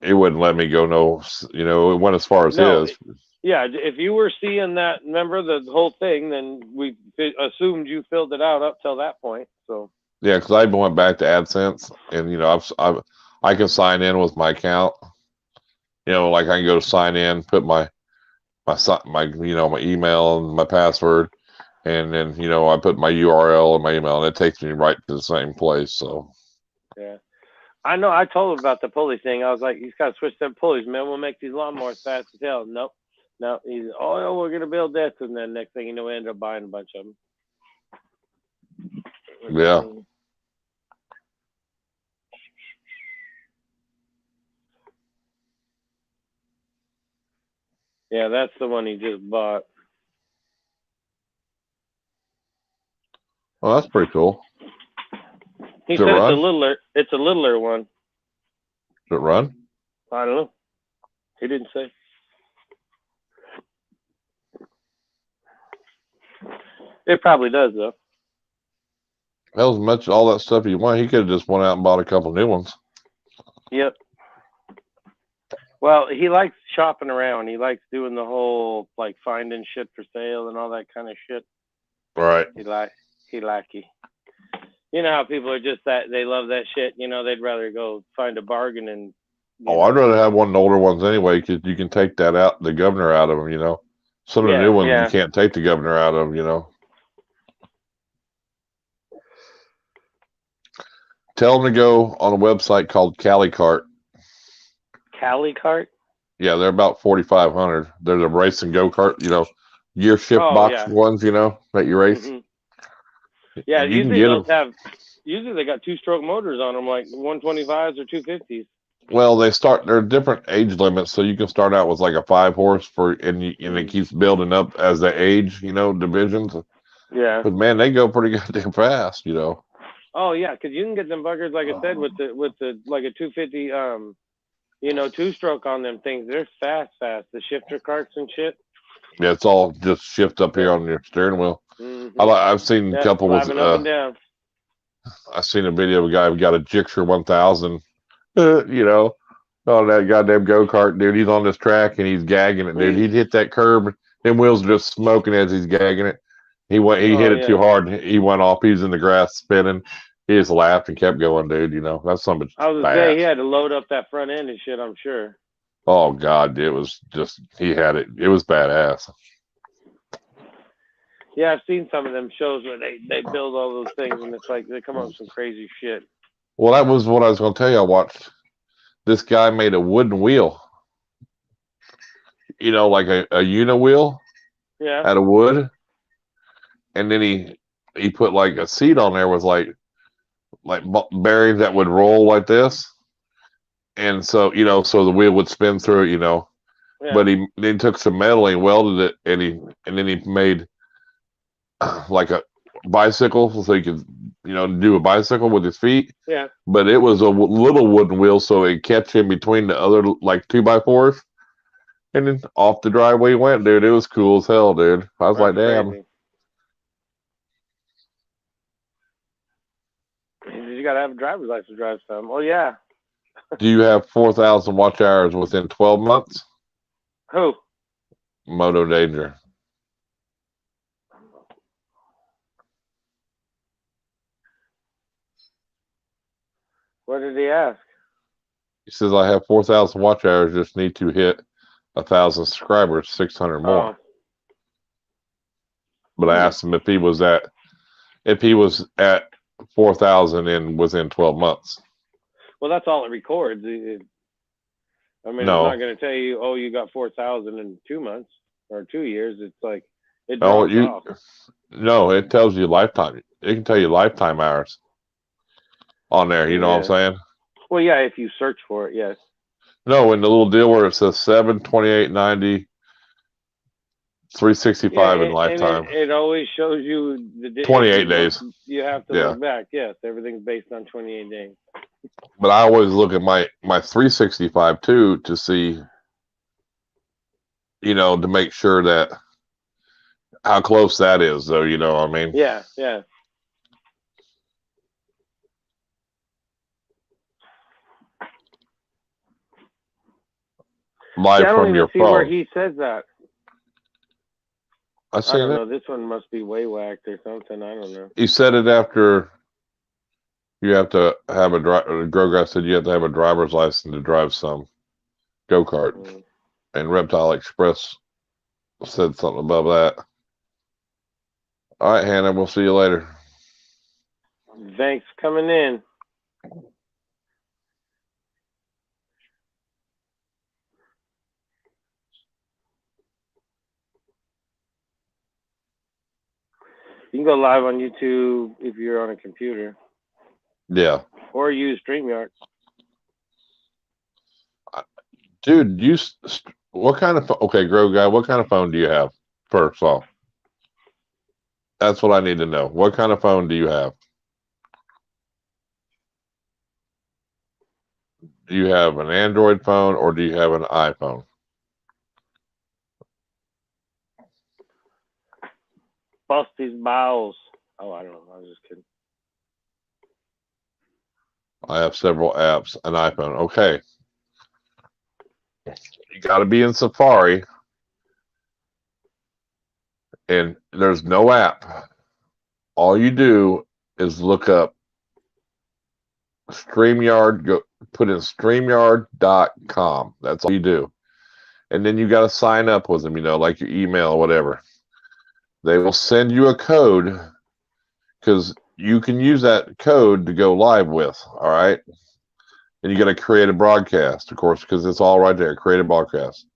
it wouldn't let me go. No, you know, it went as far as his. Yeah, if you were seeing that, remember the whole thing, then we assumed you filled it out up till that point. So Yeah, because I went back to AdSense, and you know, I can sign in with my account. You know, like I can go to sign in, put my you know, my email and my password, and then you know I put my URL and my email, and it takes me right to the same place. So yeah, I know. I told him about the pulley thing. I was like, "He's got to switch them pulleys, man. We'll make these lawnmowers fast as hell." Nope. No, he's no, we're gonna build this, and then next thing you know, we ended up buying a bunch of them. yeah, yeah, that's the one he just bought. Well, that's pretty cool. He Does it said it's a run? littler. It's a littler one. Does it run? I don't know. He didn't say. It probably does though. Hell, as much all that stuff you want, he could have just went out and bought a couple new ones. Yep. Well, he likes shopping around. He likes doing the whole like finding shit for sale and all that kind of shit. Right. He lackey. You know how people are just that they love that shit. You know, they'd rather go find a bargain and. Oh, I'd rather have one of the older ones anyway, because you can take that out, the governor out of them. You know, some of the new ones you can't take the governor out of. You know. Tell them to go on a website called Cali Cart. Cali Cart? Yeah, they're about 4,500. They're the race and go kart, you know, gear shift box ones, you know, that you race. Mm-hmm. Yeah, you usually those have. Usually they got 2-stroke motors on them, like 125s or 250s. Well, they're different age limits, so you can start out with like a 5-horse and it keeps building up as they age, you know, divisions. Yeah. But man, they go pretty goddamn fast, you know. Oh yeah, because you can get them buggers, like I said, with the like a 250, you know, 2-stroke on them things. They're fast. The shifter carts and shit. Yeah, it's all just shift up here on your steering wheel. Mm-hmm. I've seen a couple with up and down. I've seen a video of a guy who got a Gixxer 1000, you know, on that goddamn go-kart, dude. He's on this track and he's gagging it, dude. He'd hit that curb, them wheels are just smoking as he's gagging it. He hit it too hard. He went off. He was in the grass spinning. He just laughed and kept going, dude. You know, that's something. I was gonna say he had to load up that front end and shit, I'm sure. Oh God, it was just he had it. It was badass. Yeah, I've seen some of them shows where they build all those things and it's like they come up with some crazy shit. Well, that was what I was going to tell you. I watched this guy made a wooden wheel. You know, like a uni wheel. Yeah. Out of wood, and then he put like a seat on there with like bearings that would roll like this, and so you know, so the wheel would spin through it, you know. Yeah. But he then took some metal and he welded it, and then he made like a bicycle, so he could, you know, do a bicycle with his feet. Yeah. But it was a little wooden wheel, so it catch in between the other like 2x4s, and then off the driveway he went, dude. It was cool as hell, dude. I was like, damn. Crazy. You gotta have a driver's license to drive some. Oh yeah. Do you have 4,000 watch hours within 12 months? Who? Moto Danger. What did he ask? He says, I have 4,000 watch hours, just need to hit 1,000 subscribers, 600 more. But I asked him if he was at 4,000 within 12 months. Well, that's all it records. I mean, it's not going to tell you, oh, you got 4,000 in 2 months or 2 years. It's like it drops off. No, it tells you lifetime. It can tell you lifetime hours on there. You know what I'm saying? Well, yeah, if you search for it, yes. No, in the little deal where it says 7, 28, 90, 365 in lifetime. It always shows you the 28 days. You have to look back. Yes, everything's based on 28 days. But I always look at my 365 too to see, you know, to make sure that how close that is, though. You know what I mean? Yeah, yeah. Live from your phone. Where he says that. I don't know. This one must be way whacked or something. I don't know. He said it after you have to have Grograph said you have to have a driver's license to drive some go-kart. And Reptile Express said something above that. All right, Hannah, we'll see you later. Thanks for coming in. You can go live on YouTube if you're on a computer. Yeah. Or use StreamYard. Dude, what kind of okay, Grow Guy, what kind of phone do you have? First off. That's what I need to know. What kind of phone do you have? Do you have an Android phone or do you have an iPhone? Bust these bowels. Oh, I don't know. I was just kidding. I have several apps, an iPhone. Okay. You got to be in Safari, and there's no app. All you do is look up StreamYard, go put in StreamYard.com. That's all you do. And then you got to sign up with them, like your email or whatever. They will send you a code because you can use that code to go live with. All right. And you got to create a broadcast, of course, because it's all right there. Create a broadcast.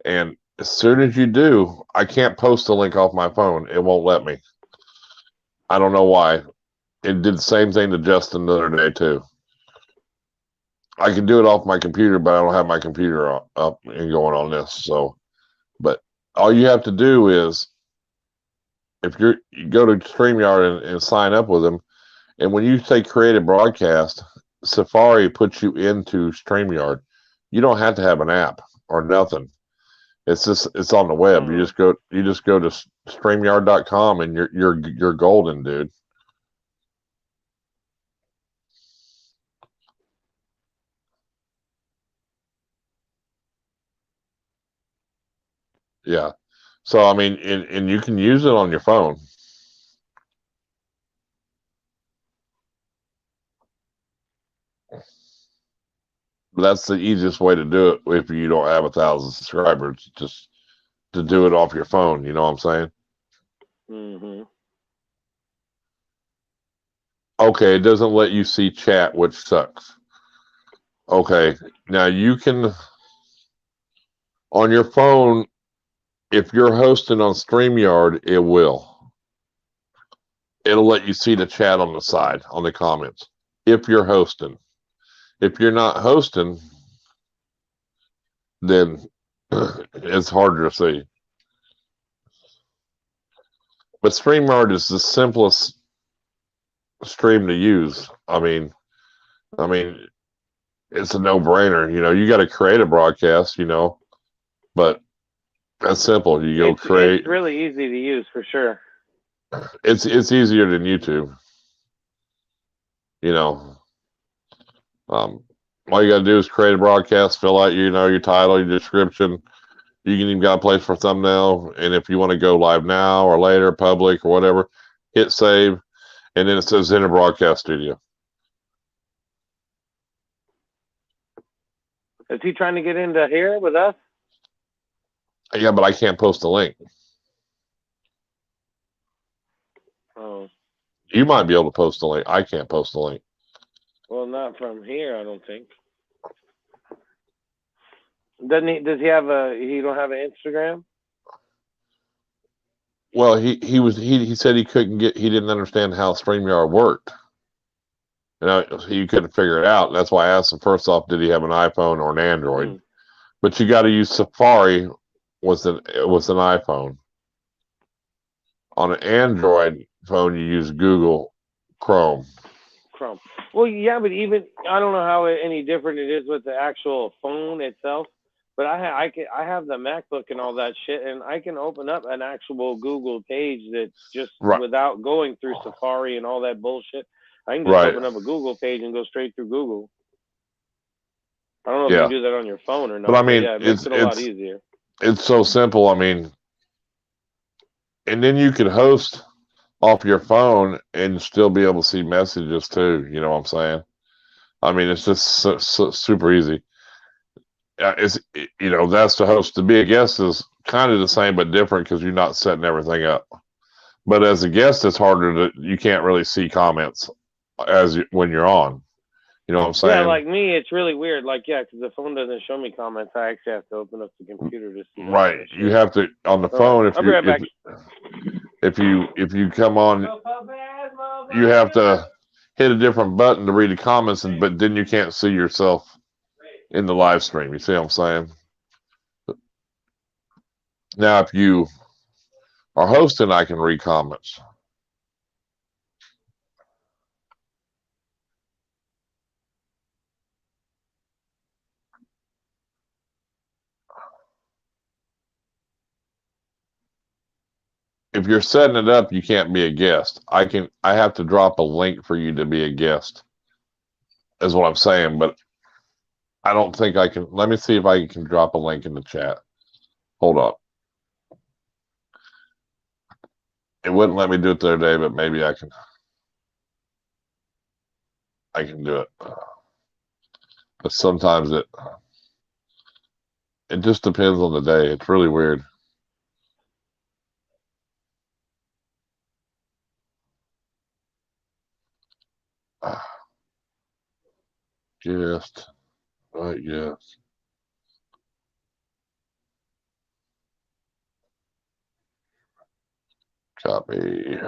And as soon as you do, I can't post a link off my phone. It won't let me. I don't know why. It did the same thing to Justin the other day, too. I can do it off my computer, but I don't have my computer up and going on this. So, but all you have to do is if you go to StreamYard and sign up with them, and when you say create a broadcast, Safari puts you into StreamYard. You don't have to have an app or nothing. It's on the web. You just go to StreamYard.com and you're golden, dude. Yeah. So I mean, and you can use it on your phone. But that's the easiest way to do it if you don't have 1,000 subscribers, just to do it off your phone. You know what I'm saying? Mm-hmm. Okay, it doesn't let you see chat, which sucks. Okay, now you can, on your phone, if you're hosting on StreamYard, it will. It'll let you see the chat on the side, on the comments, if you're hosting. If you're not hosting, then it's harder to see. But StreamYard is the simplest stream to use. I mean, it's a no-brainer. You got to create a broadcast, but that's simple. You go create. It's really easy to use for sure. It's easier than YouTube. All you got to do is create a broadcast, fill out your title, your description. You can even got a place for thumbnail, and if you want to go live now or later, public or whatever, hit save, and then it says enter broadcast studio. Is he trying to get into here with us? Yeah, but I can't post a link. Oh. You might be able to post a link. I can't post a link. Well, not from here, I don't think. Doesn't he? Does he have he don't have an Instagram? Well, he said he didn't understand how StreamYard worked. He couldn't figure it out. That's why I asked him first off, did he have an iPhone or an Android? Mm. But you got to use Safari with an iPhone. On an Android phone, you use Google Chrome. Well, yeah, but even I don't know how any different it is with the actual phone itself. But I have the MacBook and all that shit, and I can open up an actual Google page that's just without going through Safari and all that bullshit. I can just open up a Google page and go straight through Google. I don't know if you can do that on your phone or not. But I mean, it makes it a lot easier. It's so simple. I mean, and then you could host off your phone and still be able to see messages too. You know what I'm saying? I mean, it's just so super easy. That's the host. To be a guest is kind of the same but different because you're not setting everything up. But as a guest, it's harder you can't really see comments when you're on. You know what I'm saying? Yeah, like me, it's really weird. Like, yeah, because the phone doesn't show me comments. I actually have to open up the computer to see. Right. You have to on the phone. I'll be right back. If you come on, you have to hit a different button to read the comments, but then you can't see yourself in the live stream. You see what I'm saying? Now, if you Our host and I can read comments. If you're setting it up, you can't be a guest. I have to drop a link for you to be a guest, is what I'm saying, but I don't think I can. Let me see if I can drop a link in the chat. Hold up. It wouldn't let me do it the other day, but maybe I can do it. But sometimes it just depends on the day. It's really weird. Guest. Right, yes. Copy.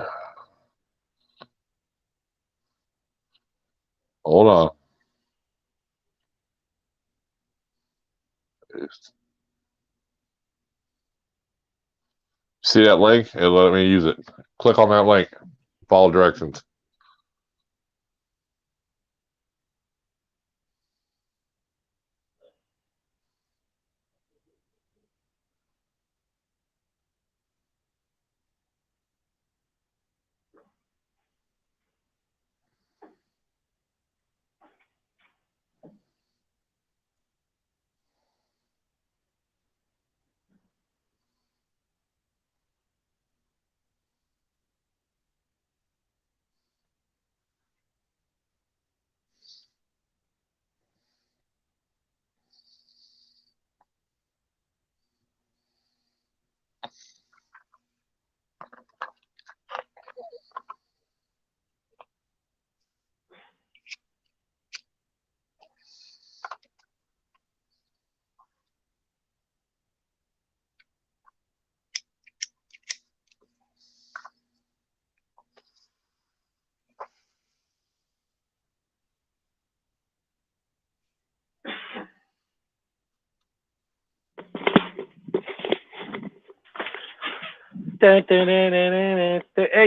Hold on. See that link? It'll let me use it. Click on that link. Follow directions. Hey,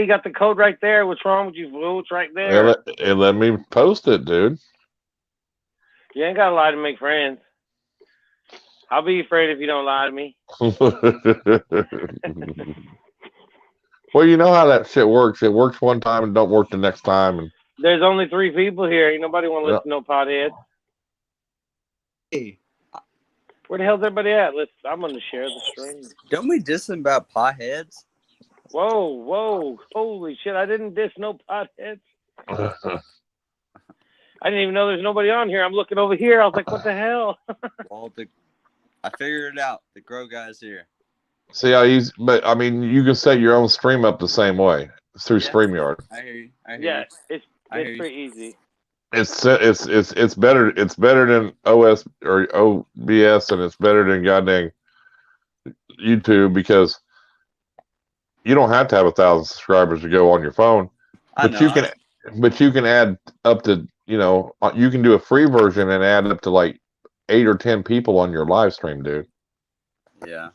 you got the code right there. What's wrong with you, fool? It's right there. It let me post it, dude. You ain't gotta lie to make friends. I'll be afraid if you don't lie to me. Well, you know how that shit works. It works one time and don't work the next time. And There's only 3 people here. Ain't nobody want to listen to no potheads. Hey, where the hell's everybody at? I'm gonna share the stream. Don't we diss them about potheads? Whoa, holy shit! I didn't diss no potheads. I didn't even know there's nobody on here. I'm looking over here. I was like, what the hell? Well, I figured it out. The Grow guy's here. See how easy, but I mean, you can set your own stream up the same way. It's through StreamYard. I hear you. It's pretty easy. It's better. It's better than OS or OBS, and it's better than goddamn YouTube because you don't have to have 1,000 subscribers to go on your phone. But you can add up to, you can do a free version and add up to like 8 or 10 people on your live stream, dude. Yeah.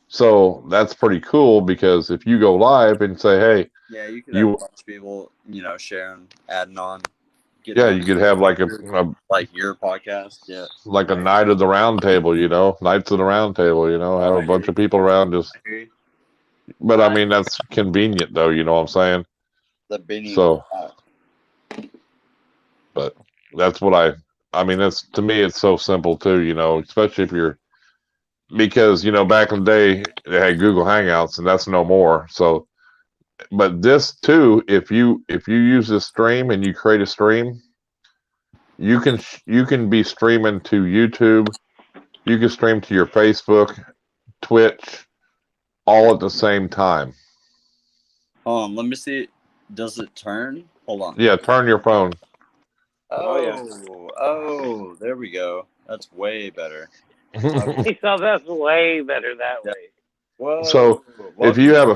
So that's pretty cool because if you go live and say, hey, yeah, you could have a bunch of people, sharing, adding on. Yeah, you could have like like your podcast, yeah, like a night of the round table, nights of the round table, have a bunch of people around just. But I mean, that's convenient though, you know what I'm saying? So, but that's what I mean, that's to me, it's so simple too, especially if you're, because back in the day they had Google Hangouts and that's no more. So, but this too, if you use this stream and you create a stream, you can be streaming to YouTube, you can stream to your Facebook, Twitch, all at the same time. Hold on, let me see. Does it turn? Hold on. Yeah, turn your phone. Oh, there we go. That's way better. Okay. So that's way better that way. Whoa. So if you have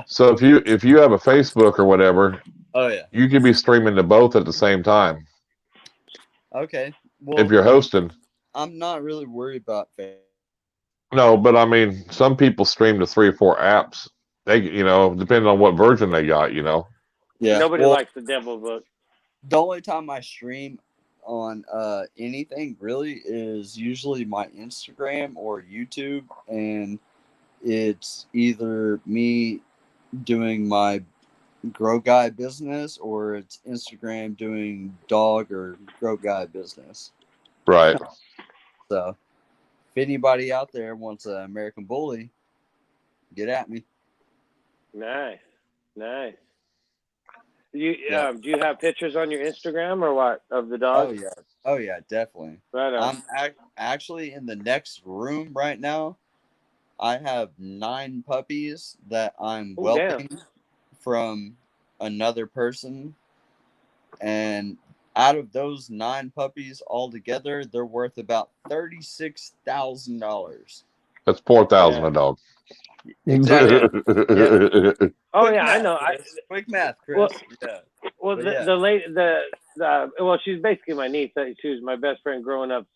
so if you have a Facebook or whatever, you could be streaming to both at the same time. Okay. Well, if you're hosting, I'm not really worried about Facebook. No, but I mean, some people stream to 3 or 4 apps. They, depending on what version they got, Yeah. Nobody Well, likes the devil book. the only time I stream on anything really is usually my Instagram or YouTube, and it's either me doing my grow guy business or it's Instagram doing dog or grow guy business. Right. So if anybody out there wants an American Bully, get at me. Nice. Yeah. Do you have pictures on your Instagram or what of the Oh dogs? yeah. Oh yeah, definitely. Right on. I'm actually in the next room right now. I have 9 puppies that I'm Oh damn. whelping from another person, and out of those 9 puppies altogether, they're worth about $36,000. That's 4,000 Yeah. a dog. Exactly. Yeah. Oh Quick yeah, I math, know. Chris. Quick math, Well, Chris. Yeah. well, But yeah. well, she's basically my niece. She was my best friend growing up,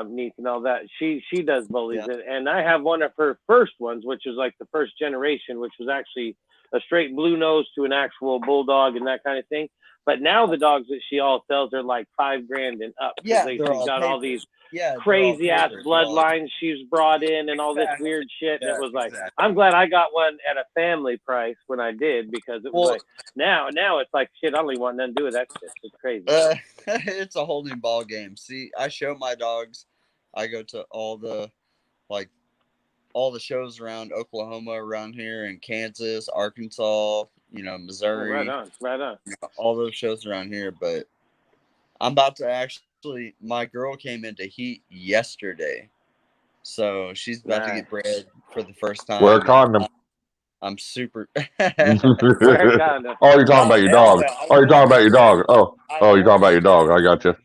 niece and all that. She does bullies, Yeah. and I have one of her first ones, which was like the first generation, which was actually a straight blue nose to an actual bulldog and that kind of thing. But now the dogs that she all sells are like $5,000 and up because Yeah, they're she's all got all paper. these Yeah, they're all crazy ass paper. bloodlines she's brought in and all this Exactly. weird shit. And Yeah, it was like, exactly. I'm glad I got one at a family price when I did, because it was Well, like, now it's like shit. I don't even want nothing to do with that shit. It's crazy. it's a whole new ball game. See, I show my dogs. I go to all the shows around Oklahoma, around here in Kansas, Arkansas, Oh, Missouri, right on. all those shows around here. But I'm about to actually. My girl came into heat yesterday, so she's about to Nice. get bred for the first Wear a time, and condom. I'm super. Where kind of. Oh, you're talking No, about your hell dog. no. Oh, you're talking about your dog. I Oh, you're talking want about your dog. I got you.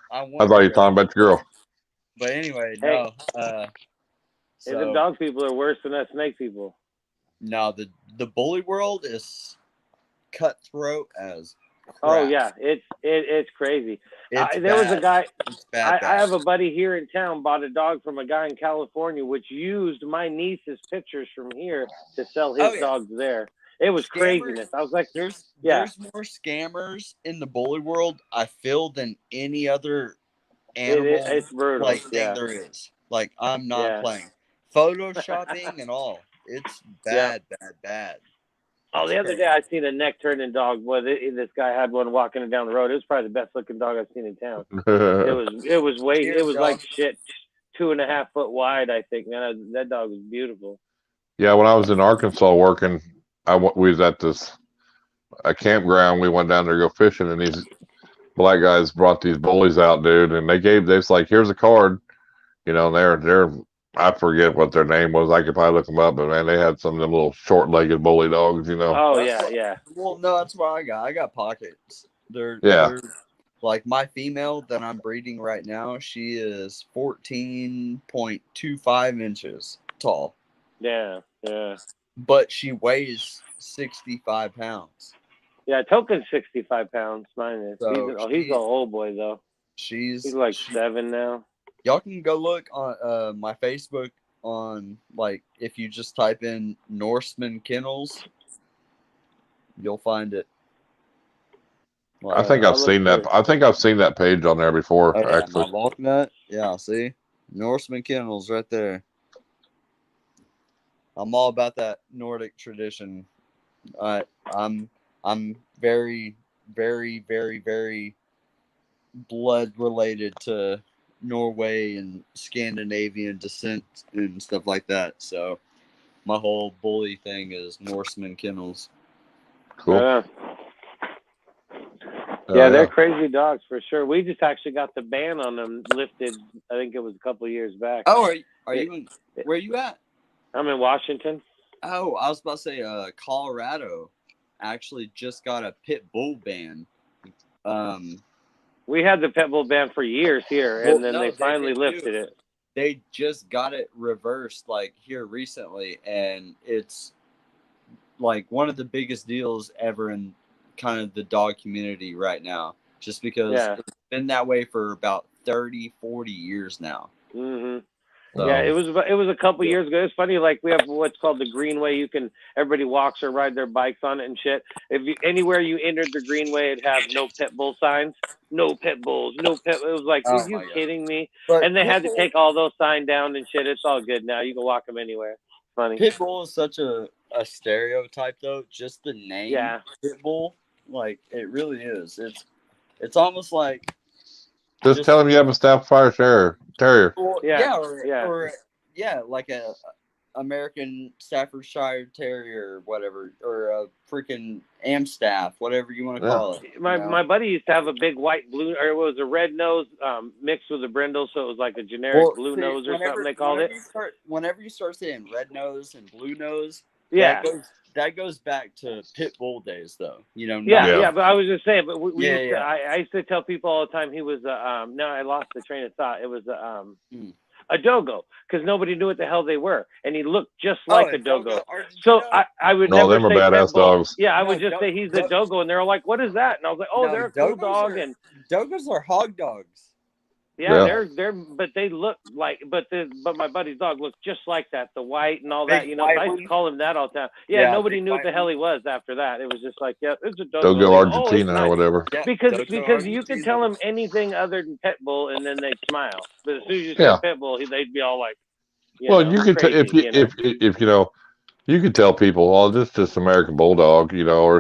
I I want thought to you were talking about your girl. But anyway, Hey, no. hey, them So dog people are worse than us snake people. no, the bully world is cutthroat as crap. Oh yeah, it's crazy. It's There was a bad. guy. It's bad. I have a buddy here in town bought a dog from a guy in California, which used my niece's pictures from here to sell his Oh yeah, dogs there. It was scammers. craziness. I was like, There's yeah, more scammers in the bully world, I feel, than any other animal it's brutal. like thing Yeah, there is. Like, I'm not yeah, playing. Photoshopping and all. It's yeah. bad. Oh, It's the other crazy. day I seen a neck turning dog. Boy, this guy had one walking down the road. It was probably the best looking dog I've seen in town. It was Here, bro. like shit, 2.5 foot wide. I think, man, that dog was beautiful. Yeah, when I was in Arkansas working, we was at a campground. We went down there to go fishing, and these black guys brought these bullies out, dude. And they was like, here's a card, and they're I forget what their name was. I could probably look them up, but man, they had some of them little short-legged bully dogs, Oh That's yeah. Well, no, that's what I got. I got pockets. Yeah. They're like my female that I'm breeding right now. She is 14.25 inches tall, Yeah. but she weighs 65 pounds. Yeah, Token's 65 pounds. Mine is. So He's an old boy though. she's He's like 7 now. Y'all can go look on my Facebook on, like, if you just type in Norseman Kennels, you'll find it. I think I've seen that. I think I've seen that page on there before, Oh, yeah, actually. my walnut. Yeah, see, Norseman Kennels right there. I'm all about that Nordic tradition. I'm very, very, very, very blood related to Norway and Scandinavian descent and stuff like that. So my whole bully thing is Norseman Kennels. Cool. Yeah, they're crazy dogs for sure. We just actually got the ban on them lifted. I think it was a couple of years back. Oh, are you in? Where are you at? I'm in Washington. Oh, I was about to say, Colorado actually just got a pit bull ban. We had the pit bull ban for years here, and then they finally lifted it. They just got it reversed, like, here recently, and it's like one of the biggest deals ever in kind of the dog community right now, just because it's been that way for about 30-40 years now. Mm-hmm. So, Yeah, it was a couple years ago. It's funny, like we have what's called the Greenway. Everybody walks or ride their bikes on it and shit. If you anywhere you entered the Greenway, it'd have no pit bull signs, no pit bulls, no pit. It was like, are oh you my god. kidding me? But And they had to Pitbull, take all those signs down and shit. It's all good now. You can walk them anywhere. It's funny. Pitbull is such a stereotype though. Just the name Yeah. Pitbull, like it really is. It's almost like Just tell him you have a Staffordshire Terrier. Or, Yeah, yeah, or yeah, like a American Staffordshire Terrier, or whatever, or a freaking Amstaff, whatever you want to Yeah. call it. My buddy used to have a big white blue, or it was a red nose mixed with a brindle, so it was like a generic blue nose or something they called it. Whenever you start saying red nose and blue nose, Yeah. that goes back to pit bull days, though. You know. Yeah. But I was just saying, but we Yeah, used to, yeah. I used to tell people all the time he was no, I lost the train of thought. It was a dogo, because nobody knew what the hell they were, and he looked just like a dogo. So I would No, never them are say badass pit bull. dogs. Yeah, I No, would just say he's the dogo, and they're all like, "What is that?" And I was like, "Oh, No, they're a cool dogos dog." are- And Dogos are hog dogs. yeah, they're but they look like but my buddy's dog looked just like that, the white and all that. Big You know, white I used one? to call him that all the time. Yeah, nobody big knew what white the hell one. he was after that. It was just like, yeah, it's a dogo. Dogo They go, Argentina "Oh, it's or nice." whatever. Yeah, Because Dogo you could Argentina. tell them anything other than pit bull, and then they'd smile. But as soon as you say Yeah. pit bull, they'd be all like, Well, you could crazy, if you know, you could tell people, oh, this is just American Bulldog, you know, or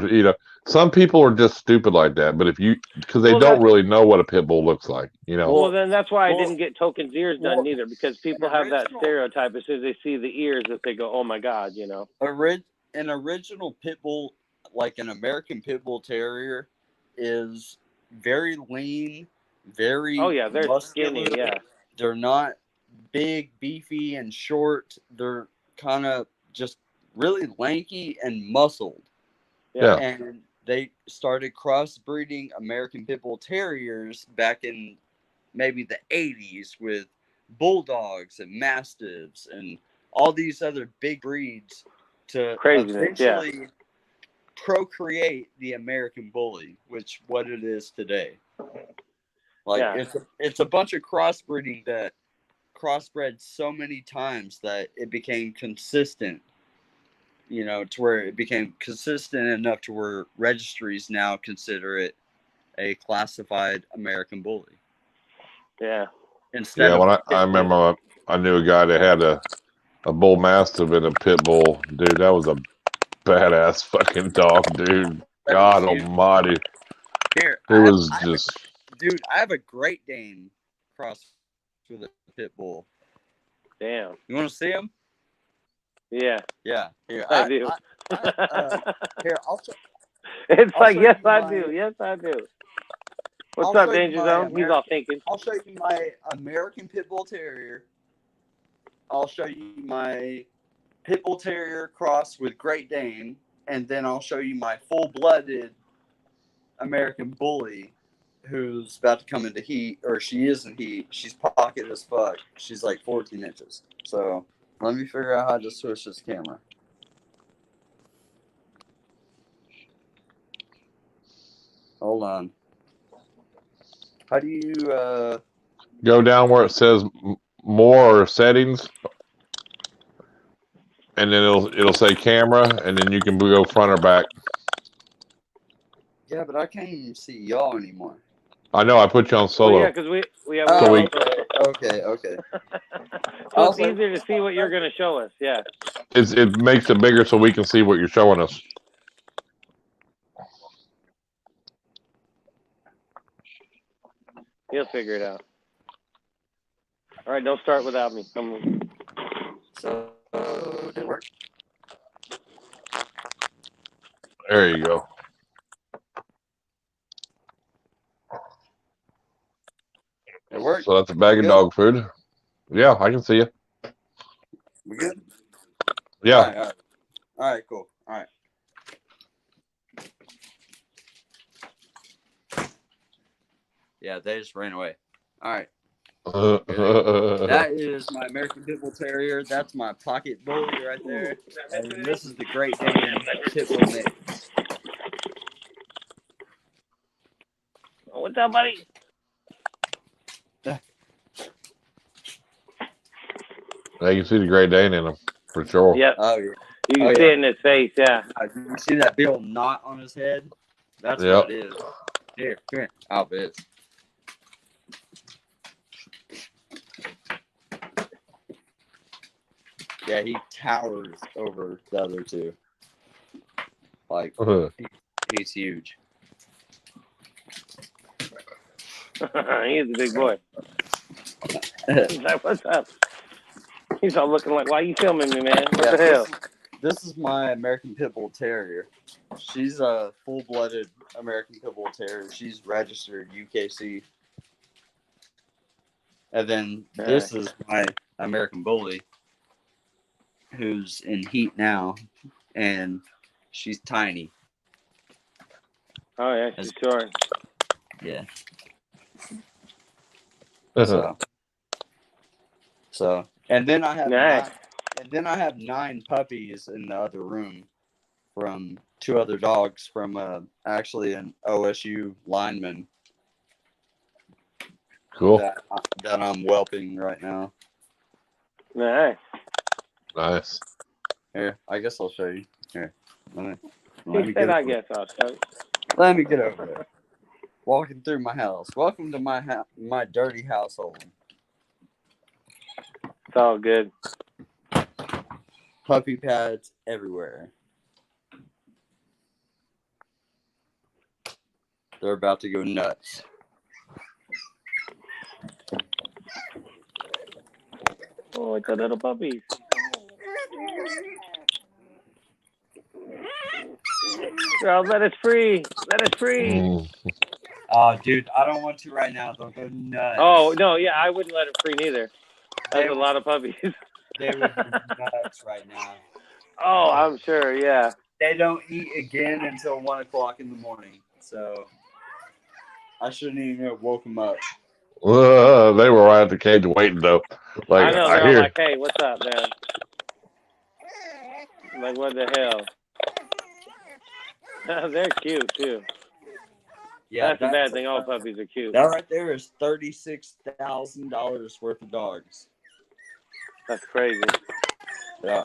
some people are just stupid like that. But because they don't really know what a pit bull looks like, you know. Well, then that's why I well- didn't get Token's ears done well, neither, because people an have that original- stereotype as soon as they see the ears that they go, oh my god, you know. An original pit bull, like an American pit bull terrier, is very lean, very Oh yeah, they're muscular. skinny, yeah. They're not big, beefy, and short. They're kind of just really lanky and muscled. Yeah. And they started crossbreeding American pit bull terriers back in maybe the 80s with bulldogs and mastiffs and all these other big breeds to Craziness, eventually procreate the American bully, which what it is today. Like it's a bunch of crossbreeding that crossbred so many times that it became consistent, you know, to where it became consistent enough to where registries now consider it a classified American bully. Yeah. Instead of when I remember I knew a guy that had a bull mastiff and a pit bull. Dude, that was a badass fucking dog, dude. God almighty. Here, dude, I have a Great Dane cross with a pit bull. Damn. You want to see him? Yeah. Yeah. Here, I do. Here, I'll It's I'll like, show yes, you I my- do. Yes, I do. What's I'll up, show you Danger my Zone? He's all thinking. I'll show you my American Pit Bull Terrier. I'll show you my Pit Bull Terrier cross with Great Dane, and then I'll show you my full-blooded American Bully, who's about to come into heat, or she is in heat. She's pocket as fuck. She's like 14 inches. So let me figure out how to switch this camera. Hold on. How do you Go down where it says more settings, and then it'll say camera, and then you can go front or back. Yeah, but I can't even see y'all anymore. I know I put you on solo. Well, yeah, because we have. Okay. So it's easier to see what you're going to show us. Yeah. It makes it bigger so we can see what you're showing us. He'll figure it out. All right, don't start without me. So did it work? There you go. It worked. So that's a bag of dog food. Yeah, I can see you. We good? Yeah. All right, cool. All right. Yeah, they just ran away. All right. That is my American Pit Bull Terrier. That's my pocket bully right there. And this is the Great Dane Pit Bull mix. What's up, buddy? Yeah, you can see the Great Dane in him for sure. Yep. Oh yeah. You can Oh, see yeah. it in his face. Yeah. You see that big old knot on his head? That's Yep. what it is. Here, come here. I'll bet. Yeah, he towers over the other two. Like, he's huge. He's a big boy. He's like, what's up? He's all looking like, why are you filming me, man? What the hell? This is my American Pit Bull Terrier. She's a full-blooded American Pit Bull Terrier. She's registered UKC. And then this is my American Bully, who's in heat now, and she's tiny. Oh yeah, she's short. Yeah. Uh-huh. So, and then I have Nice. nine puppies in the other room from two other dogs from actually an OSU lineman Cool. that I'm whelping right now. Nice. Nice. Here, I guess I'll show you. Here, let He me said, get I over. guess I'll show you. Let me get over there. Walking through my house. Welcome to my dirty household. It's all good. Puppy pads everywhere. They're about to go nuts. Oh, it's the little puppies. Girl, let us free. Let us free. Mm. Oh, dude, I don't want to right now. They'll go nuts. Oh, no, yeah, I wouldn't let them free neither. That's a lot of puppies. They would be nuts right now. Oh, I'm sure, yeah. They don't eat again until 1 o'clock in the morning. So I shouldn't even have woke them up. They were right at the cage waiting though. Like I know, I they're all hear. like, hey, what's up, man? Like, what the hell? They're cute, too. Yeah, That's the bad thing. All puppies are cute. That right there is $36,000 worth of dogs. That's crazy. Yeah.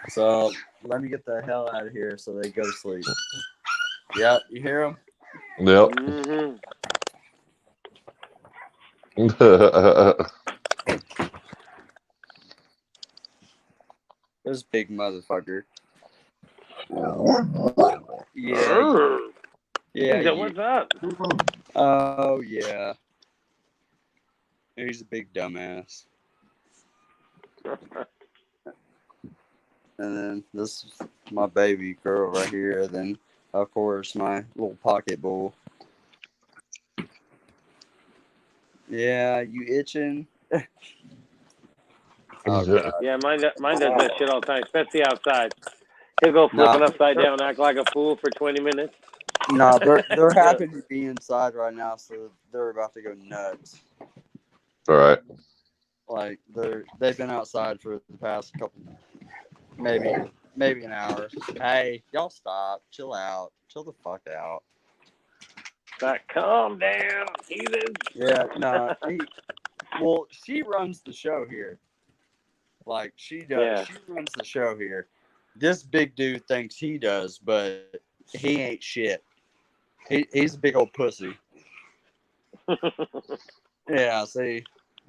So let me get the hell out of here so they go to sleep. Yeah, you hear them? Yep. This big motherfucker. Yeah. What's up? Oh, yeah. He's a big dumbass. And then this is my baby girl right here. And then, of course, my little pocket bull. Yeah, you itching? Oh, God. Yeah, mine does that shit all the time, especially outside. He'll go flipping upside down, act like a fool for 20 minutes. No, they're happy to be inside right now, so they're about to go nuts. All right. Like they've been outside for the past couple, maybe an hour. Hey, y'all stop, chill out, chill the fuck out. Like, calm down, heathen. Yeah, no. Well, she runs the show here. Like she does. Yeah. She runs the show here. This big dude thinks he does, but he ain't shit. He's a big old pussy. Yeah, see,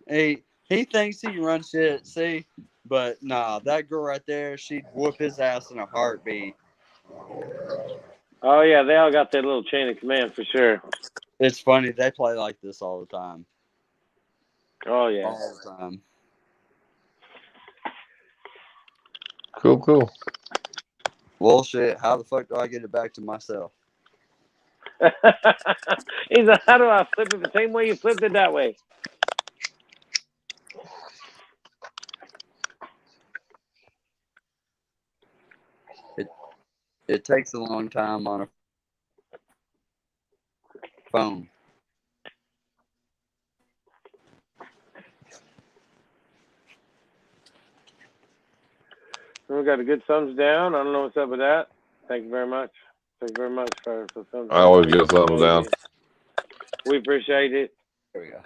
he thinks he can run shit. See, but nah, that girl right there, she'd whoop his ass in a heartbeat. Oh yeah, they all got their little chain of command for sure. It's funny, they play like this all the time. Oh yeah, all the time. Cool. Well, shit. How the fuck do I get it back to myself? He's like, how do I flip it the same way you flipped it that way? It takes a long time on a phone. We got a good thumbs down. I don't know what's up with that. Thank you very much. Thank you very much for thumbs down. I always get thumbs down. We appreciate it. There we go.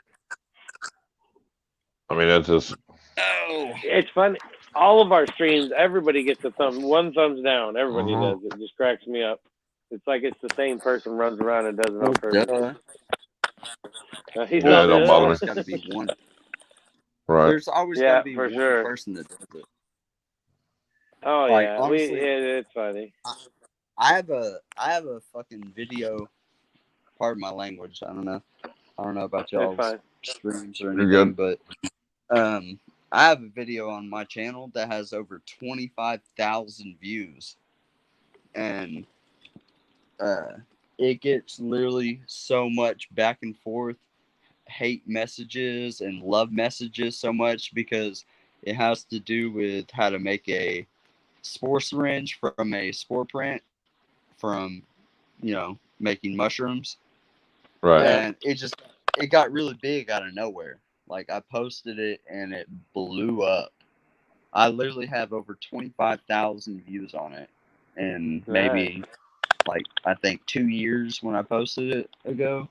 I mean, that's just Oh, It's fun. All of our streams, everybody gets a one thumbs down. Everybody does. It just cracks me up. It's like it's the same person runs around and does it on purpose. He's Yeah, all don't bother me. Got to be one. Right. There's always got to be for one sure. person that does it. Oh Like, yeah, honestly, it's funny. I have a fucking video. Pardon my language. I don't know about y'all's streams or You're anything, good. but I have a video on my channel that has over 25,000 views, and it gets literally so much back and forth hate messages and love messages so much because it has to do with how to make a spore syringe from a spore print from making mushrooms. Right. And it got really big out of nowhere. Like, I posted it and it blew up. I literally have over 25,000 views on it, and maybe like I think 2 years when I posted it ago.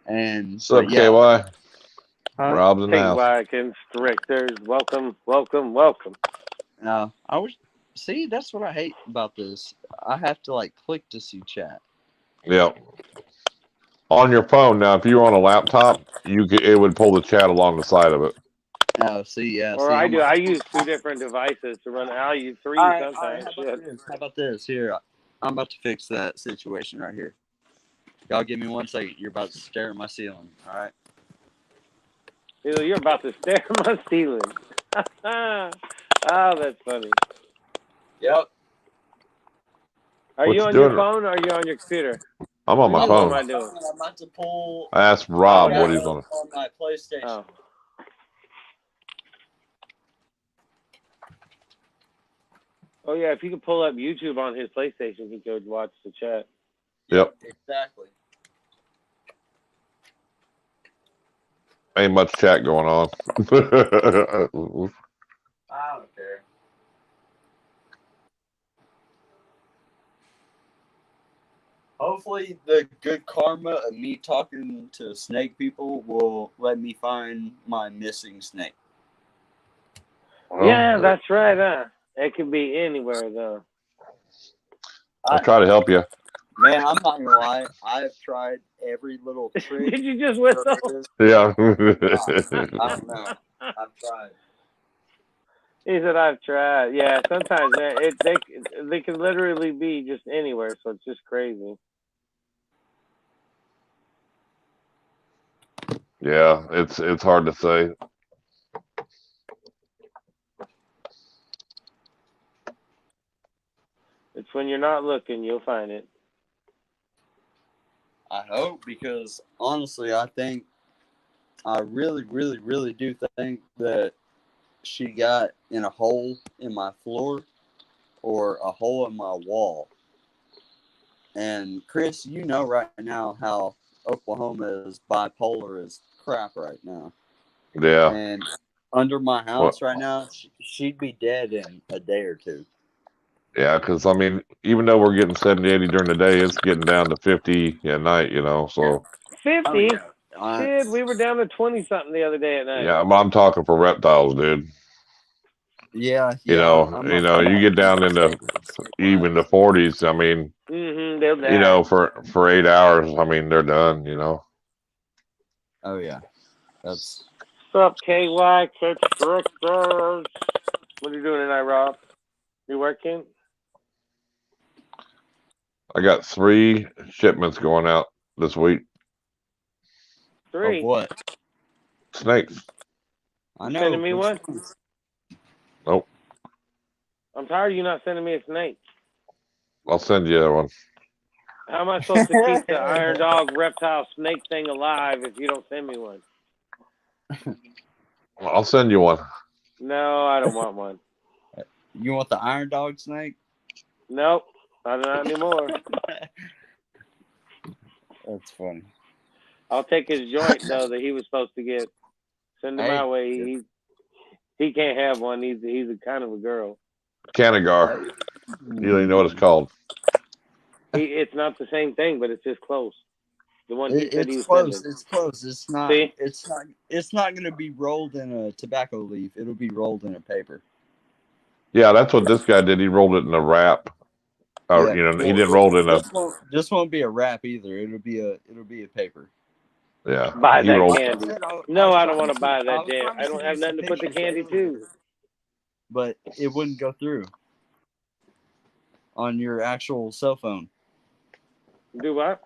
And What's up, yeah, KY? huh? Rob's in the house. KY constrictors, welcome, welcome, welcome. No, see, that's what I hate about this. I have to like click to see chat. Yep. On your phone now, if you were on a laptop, it would pull the chat along the side of it. Oh, see, yeah. Or see, I do. I use 2 different devices to run. I'll use 3 sometimes. All right, how about this? Here, I'm about to fix that situation right here. Y'all give me 1 second. You're about to stare at my ceiling. All right. You're about to stare at my ceiling. Oh, that's funny. Yep. Are you on your phone or are you on your computer? I'm on my phone. What am I doing? I'm about to pull. I asked Rob what he's on. On my PlayStation. Oh. Oh yeah, if you could pull up YouTube on his PlayStation, he could watch the chat. Yep. Exactly. Ain't much chat going on. I don't care. Hopefully, the good karma of me talking to snake people will let me find my missing snake. Yeah, that's right. It could be anywhere though. I'll try to help you. Man, I'm not gonna lie. I've tried every little trick. Did you just whistle? Yeah. I don't know. I've tried. He said, "I've tried." Yeah, sometimes they can literally be just anywhere, so it's just crazy. Yeah, it's hard to say. It's when you're not looking, you'll find it. I hope, because honestly, I really, really, really do think that she got in a hole in my floor or a hole in my wall. And Chris, you know right now how Oklahoma is bipolar as crap right now. Yeah. And under my house right now, she'd be dead in a day or two. Yeah, because I mean, even though we're getting 70, 80 during the day, it's getting down to 50 at night, so 50? Oh, yeah. Shit, we were down to 20-something the other day at night. Yeah, I'm talking for reptiles, dude. Yeah. You get down into even the 40s. I mean, they'll die. For 8 hours, I mean, they're done. Oh yeah, that's. What's up, KY Constructors? What are you doing tonight, Rob? You working? I got 3 shipments going out this week. 3? Of what? Snakes. I know. Sending me one? Nope. I'm tired of you not sending me a snake. I'll send you one. How am I supposed to keep the Irondogg reptile snake thing alive if you don't send me one? I'll send you one. No, I don't want one. You want the Irondogg snake? Nope, not anymore. That's funny. I'll take his joint though that he was supposed to get. Send him my way. He can't have one. He's a kind of a girl. Canagar. You don't even know what it's called. It's not the same thing, but it's just close. The one he said he It's was close. sending. It's close. It's not. See? It's not going to be rolled in a tobacco leaf. It'll be rolled in a paper. Yeah, that's what this guy did. He rolled it in a wrap. Yeah. You know, he Well, didn't roll it in a. This won't be a wrap either. It'll be a paper. Yeah, Buy he that rolled. candy. I No, was I don't trying want to to buy I that was damn. trying to I don't send you have some nothing to put the pictures candy earlier, to. but it wouldn't go through on your actual cell phone. Do what?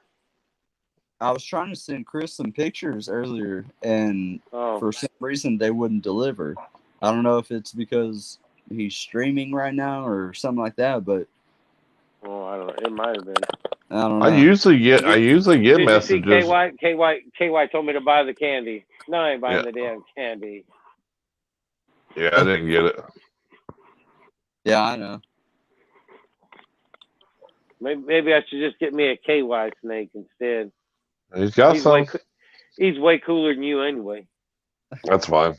I was trying to send Chris some pictures earlier, and Oh, for some reason they wouldn't deliver. I don't know if it's because he's streaming right now or something like that, but well, I don't know. It might have been. I don't I know. usually get Did you see messages. KY told me to buy the candy. No, I ain't buying Yeah. the damn candy. Yeah, I didn't get it. Yeah, I know. Maybe I should just get me a KY snake instead. He's got some. He's way cooler than you anyway. That's fine.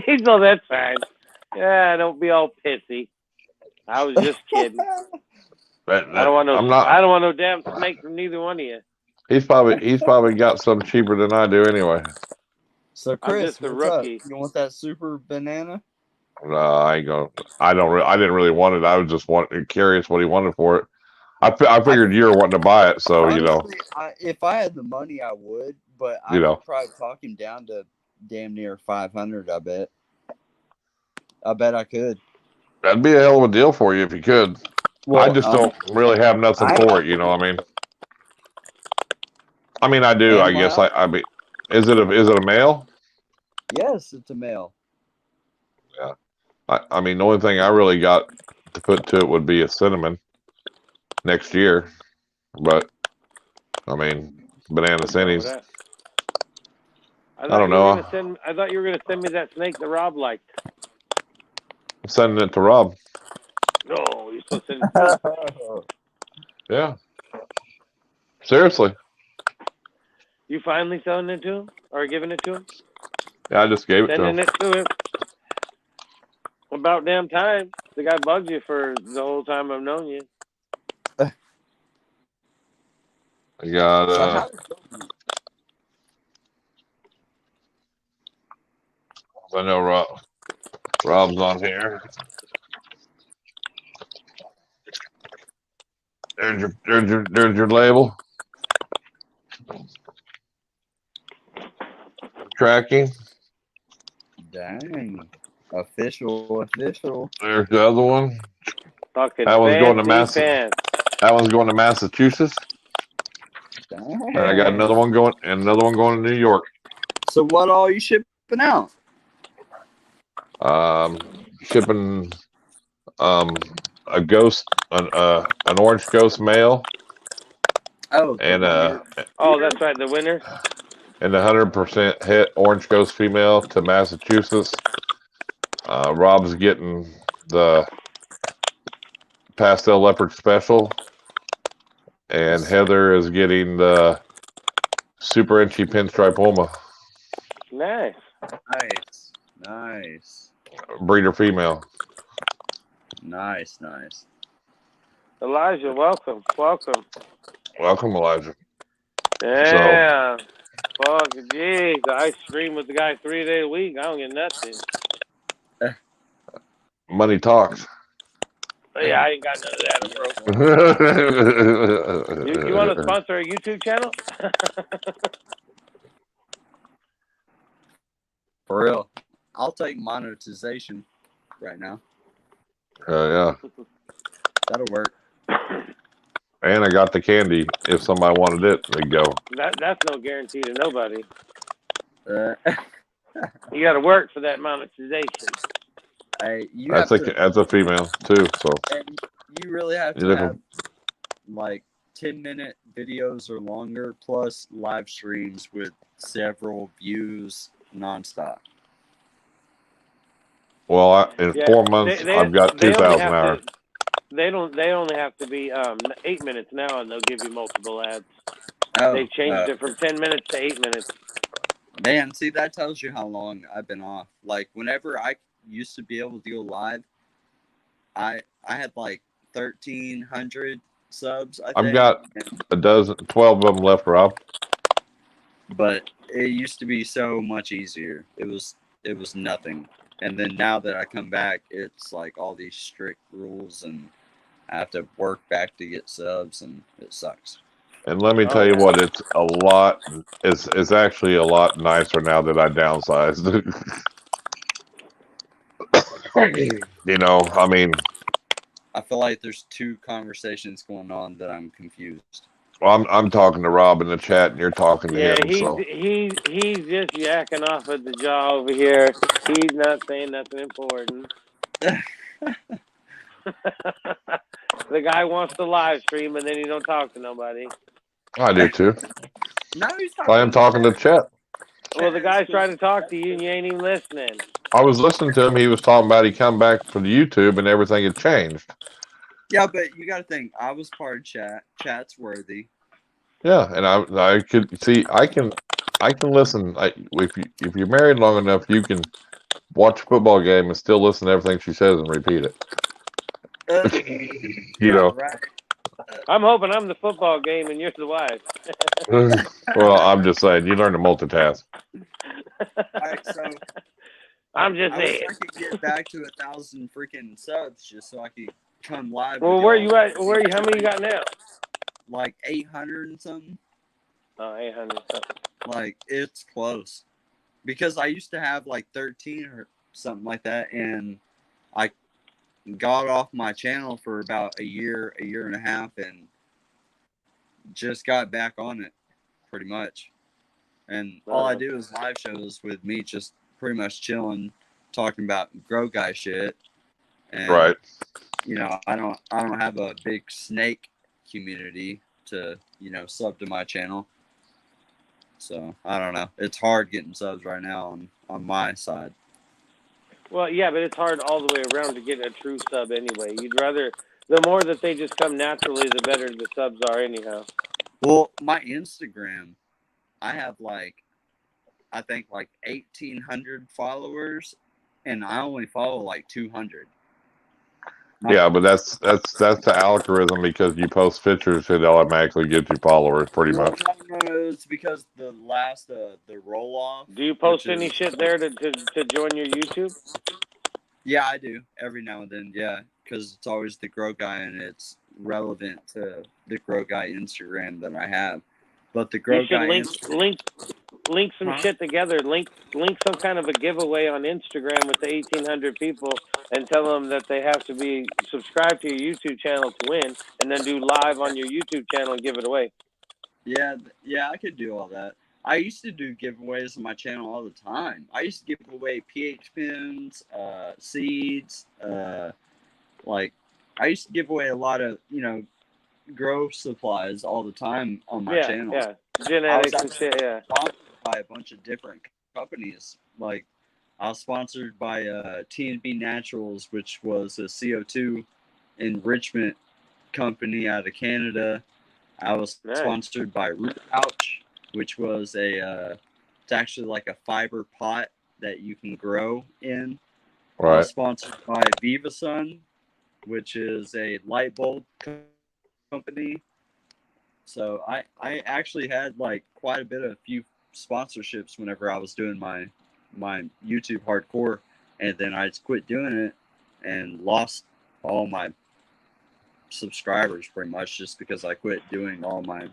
He's all that's fine. Yeah, don't be all pissy. I was just kidding. I don't want no. I'm not. I don't want no damn snake from neither one of you. He's probably got some cheaper than I do anyway. So I'm Chris, just a what's up? rookie. You want that super banana? No, I ain't gonna. I didn't really want it. I was just curious what he wanted for it. I figured you were wanting to buy it, so Honestly, if I had the money, I would, but I could probably talk him down to damn near 500. I bet I could. that'd be a hell of a deal for you if you could. Well, I just don't really have nothing for it. You know what I mean? I mean, I do. I guess. I mean, is it a male? Yes, it's a male. Yeah. I mean, the only thing I really got to put to it would be a cinnamon next year, but I mean, banana cinnies. I don't know. I thought you were gonna send me that snake that Rob liked. I'm sending it to Rob. No, you're supposed to send it to me. Yeah. Seriously. You finally selling it to him or giving it to him? Yeah, I just gave it to him. Sending it to him. About damn time. The guy bugged you for the whole time I've known you. I got I know Rob's on here. There's your label. Tracking. Dang. Official. There's the other one. Fucking That one's going to Massachusetts. That one's going to Massachusetts. Dang. And I got another one going to New York. So what all you shipping out? Shipping a ghost, an orange ghost male. Oh, and that's right, the winner. And 100% hit orange ghost female to Massachusetts. Rob's getting the pastel leopard special, and Heather is getting the super inchy pinstripe Oma. Nice. Breeder female. Nice. Elijah, welcome. Welcome, Elijah. Yeah. Fuck, jeez. I stream with the guy 3 days a week. I don't get nothing. Money talks. Yeah, I ain't got none of that, bro. You want to sponsor a YouTube channel? For real. I'll take monetization right now. Yeah. That'll work. And I got the candy. If somebody wanted it, they go. That's no guarantee to nobody. You got to work for that monetization. Hey, that's a female too. So and you really have to have like 10-minute videos or longer, plus live streams with several views nonstop. Well, in 4 months, I've got 2,000 hours. They only have to be 8 minutes now, and they'll give you multiple ads. They changed it from 10 minutes to 8 minutes. Man, see, that tells you how long I've been off. Like, whenever I used to be able to go live, I had like 1,300 subs, I I've think. got 12 of them left, Rob. But it used to be so much easier. It was nothing. And then now that I come back, it's like all these strict rules, and I have to work back to get subs, and it sucks. And let me Oh, tell you yeah. what, it's a lot. It's actually a lot nicer now that I downsized. You know, I mean, I feel like there's two conversations going on that I'm confused. I'm talking to Rob in the chat, and you're talking to Yeah, him. he's So he's he's just yakking off at the jaw over here. He's not saying nothing important. The guy wants to live stream and then he don't talk to nobody. I do too. No, he's I am talking to Chet. Well, the guy's trying to talk to you and you ain't even listening. I was listening to him. He was talking about he come back for the YouTube and everything had changed. Yeah, but you got to think, I was part of chat. Chat's worthy. Yeah, and I could see I can listen. If you're married long enough, you can watch a football game and still listen to everything she says and repeat it. You know. Right. I'm hoping I'm the football game and you're the wife. Well, I'm just saying you learn to multitask. Right, so I'm just I wish saying. I could get back to 1,000 freaking subs just so I could come live. Well, with where y'all. you at? How many you got now? Like 800 and something. Oh, 800 something. Like, it's close. Because I used to have like 13 or something like that, and I got off my channel for about a year and a half, and just got back on it pretty much. And all I do is live shows with me just pretty much chilling, talking about grow guy shit. And Right. you know, I don't have a big snake community to, sub to my channel. So I don't know. It's hard getting subs right now on my side. Well, yeah, but it's hard all the way around to get a true sub anyway. You'd rather, the more that they just come naturally, the better the subs are anyhow. Well, my Instagram, I have I think 1,800 followers, and I only follow like 200. Yeah, but that's the algorithm because you post pictures, it automatically gives you followers, pretty much. No, it's because the last the roll off. Do you post any shit there to join your YouTube? Yeah, I do every now and then. Yeah, because it's always the grow guy, and it's relevant to the grow guy Instagram that I have. But the grow You should guy link some shit together. Link some kind of a giveaway on Instagram with the 1,800 people, and tell them that they have to be subscribed to your YouTube channel to win, and then do live on your YouTube channel and give it away. Yeah, I could do all that. I used to do giveaways on my channel all the time. I used to give away pH pins, seeds, like I used to give away a lot of grow supplies all the time on my channel. Yeah, genetics and shit. Yeah, sponsored by a bunch of different companies. Like I was sponsored by T&B Naturals, which was a CO2 enrichment company out of Canada. I was sponsored by Root Pouch, which was it's actually like a fiber pot that you can grow in. Right. I was sponsored by Viva Sun, which is a light bulb company. So I actually had quite a bit of few sponsorships whenever I was doing my YouTube hardcore, and then I just quit doing it and lost all my subscribers pretty much just because I quit doing all my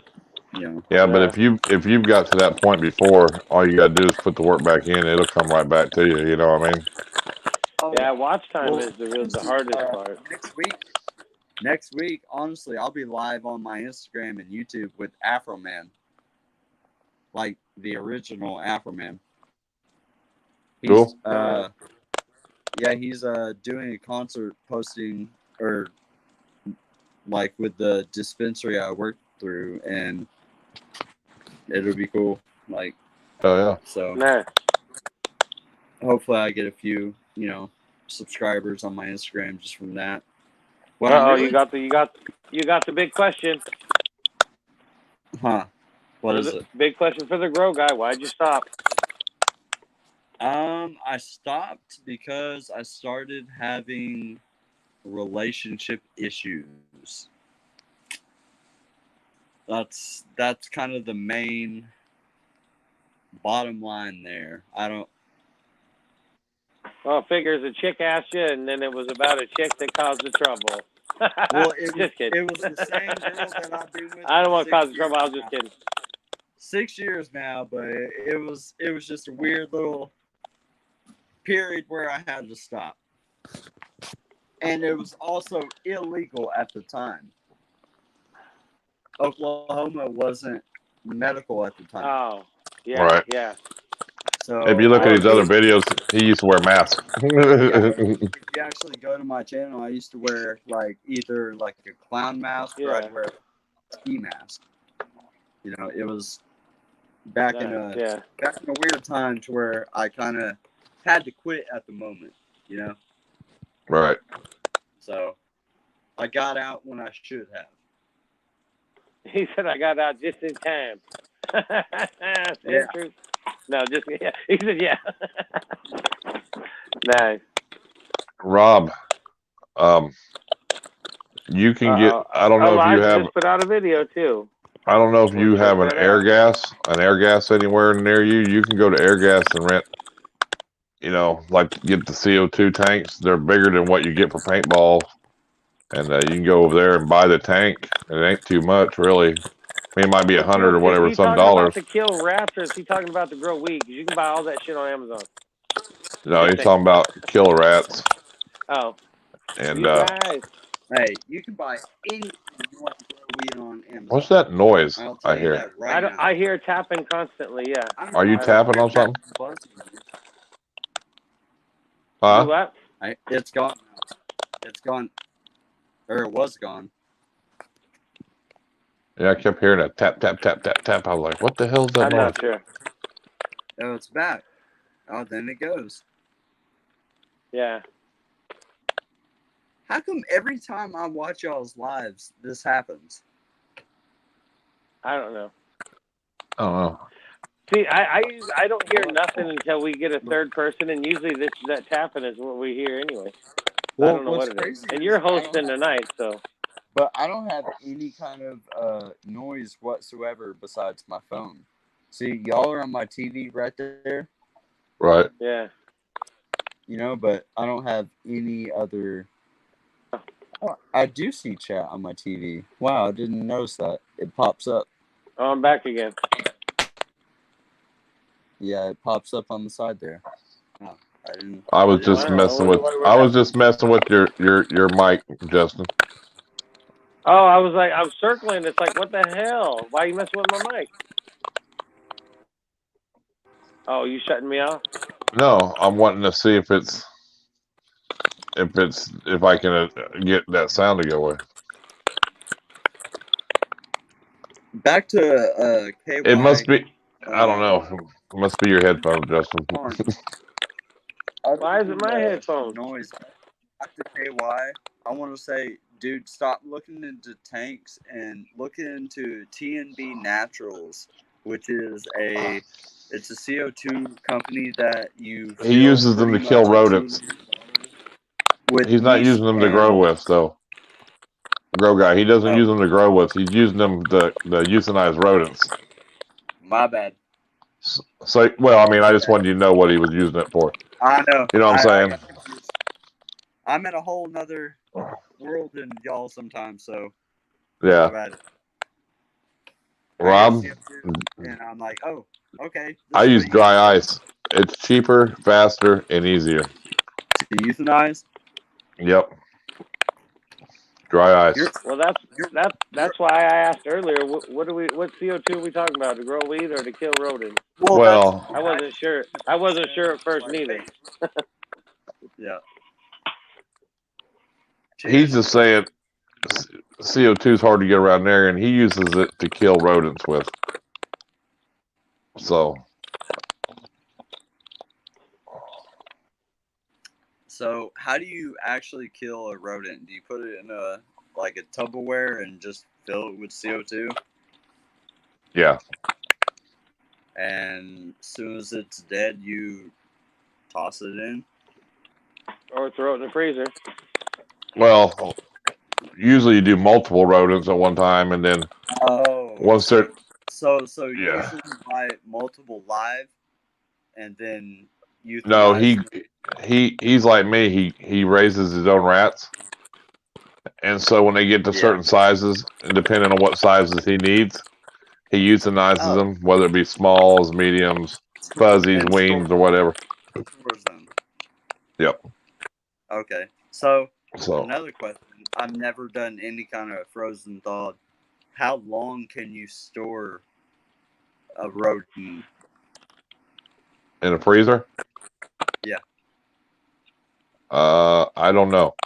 Yeah, but if you've got to that point before, all you gotta do is put the work back in, it'll come right back to you, you know what I mean? Yeah, watch time is the hardest part. Next week, honestly, I'll be live on my Instagram and YouTube with Afro Man. Like the original Afro Man. Cool. Yeah, he's doing a concert posting or with the dispensary I worked through, and it'll be cool. Oh yeah. So hopefully I get a few, subscribers on my Instagram just from that. You got the big question. Huh? What is it? Big question for the grow guy. Why'd you stop? I stopped because I started having relationship issues. That's kind of the main bottom line there. I don't. Well, figures a chick asked you, and then it was about a chick that caused the trouble. Well, it was, just kidding. It was the same girl that I've been with. I don't want to cause 6 trouble. I was years just now. kidding. 6 years now, but it was just a weird little period where I had to stop, and it was also illegal at the time. Oklahoma wasn't medical at the time. Oh, yeah, Right. yeah. So If you look at I his other used- videos, he used to wear masks. if you actually go to my channel, I used to wear either a clown mask or Yeah. I'd wear a ski mask. You know, it was back in a weird time to where I kind of had to quit at the moment. You know, Right. so I got out when I should have. He said I got out just in time. Yeah. True. No, just yeah. He said yeah. Nice. Rob, you can get. I don't know if you Elijah have. just put out a video too. I don't know if you We'll have check an that air out. gas anywhere near you. You can go to air gas and rent. You know, get the CO2 tanks. They're bigger than what you get for paintball, and you can go over there and buy the tank. It ain't too much, really. I mean, it might be $100 or whatever, Is he some talking dollars. about to kill rats, or is he talking about to grow weed? 'Cause you can buy all that shit on Amazon. No, he's talking about killer rats. Oh. And You guys. Hey, you can buy anything you want to grow weed on Amazon. What's that noise I'll tell I you hear? that right now. I hear tapping constantly. Yeah. Are you tapping on something? Huh? Do what? It's gone. It's gone. Or it was gone. Yeah, I kept hearing that tap, tap, tap, tap, tap. I was like, what the hell is that I'm noise? not sure. Oh, it's back. Oh, then it goes. Yeah. How come every time I watch y'all's lives, this happens? I don't know. I don't know. See, I don't hear nothing until we get a third person, and usually that tapping is what we hear anyway. Well, I don't know what's what it is. crazy And is you're hosting tonight, so. But I don't have any kind of noise whatsoever besides my phone. See, y'all are on my TV right there. Right. Yeah. You know, but I don't have any other. Oh, I do see chat on my TV. Wow, I didn't notice that. It pops up. Oh, I'm back again. Yeah, it pops up on the side there. Oh, I didn't. I was just messing with. I was just messing with your mic, Justin. Oh, I was like, I'm circling. It's like, what the hell? Why are you messing with my mic? Oh, you shutting me off? No, I'm wanting to see if I can get that sound to go away. Back to KY. It must be. I don't know. It must be your headphones, Justin. Why is it my headphones? Noise. Back to KY. I want to say, dude, stop looking into tanks and look into TNB Naturals, which is it's a CO2 company that you. He uses them to kill rodents. He's not using them to grow with, though. Grow guy. He doesn't use them to grow with. He's using them to euthanize rodents. My bad. So, well, I mean, I just wanted you to know what he was using it for. I know. You know what I'm saying? I'm in a whole nother world than y'all sometimes, so. Yeah. My bad. Rob? And I'm like, oh, okay. I use dry ice. It's cheaper, faster, and easier. To euthanize? Yep. Dry ice. Well, that's why I asked earlier. What CO2 are we talking about? To grow weed or to kill rodents? Well, I wasn't sure. I wasn't sure at first neither. Yeah. He's just saying CO2 is hard to get around there, and he uses it to kill rodents with. So, how do you actually kill a rodent? Do you put it in a Tupperware and just fill it with CO2? Yeah. And as soon as it's dead, you toss it in? Or throw it in the freezer. Well, usually you do multiple rodents at one time, and then Once they're So yeah. usually you buy multiple live, and then No, euthanize them. he's like me. He raises his own rats, and so when they get to Yeah. certain sizes, and depending on what sizes he needs, he euthanizes Oh, them, whether it be smalls, mediums, fuzzies, and wings, or whatever. stores them. Yep. Okay. So So another question: I've never done any kind of frozen thawed. How long can you store a rodent? in a freezer, Yeah. I don't know.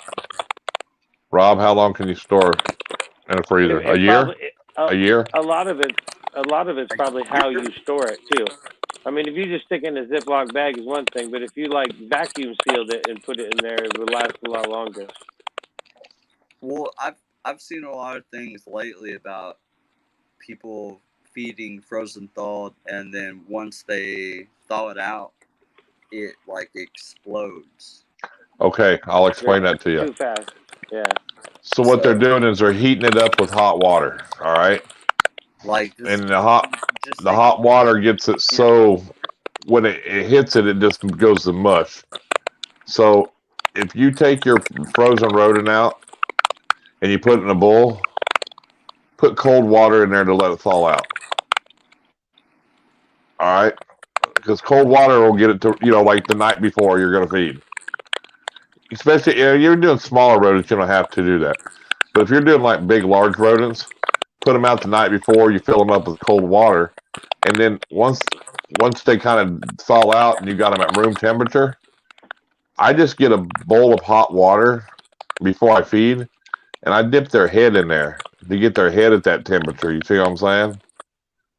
Rob, how long can you store in a freezer? A It year? probably a, A year? a lot of it's probably how you store it too. I mean, if you just stick it in a Ziploc bag is one thing, but if you like vacuum sealed it and put it in there, it would last a lot longer. Well, I've seen a lot of things lately about people feeding frozen thawed, and then once they thaw it out, it like explodes. Okay, I'll explain that to you. Too fast. Yeah. So what they're So doing is they're heating it up with hot water. All right, like this, and just the think of hot water gets it so when it hits it, it just goes to mush. So if you take your frozen rodent out and you put it in a bowl, put cold water in there to let it thaw out. All right, because cold water will get it to like the night before you're going to feed. Especially you're doing smaller rodents, you don't have to do that. But if you're doing like big, large rodents, put them out the night before. You fill them up with cold water, and then once they kind of thaw out and you got them at room temperature, I just get a bowl of hot water before I feed, and I dip their head in there to get their head at that temperature. You see what I'm saying?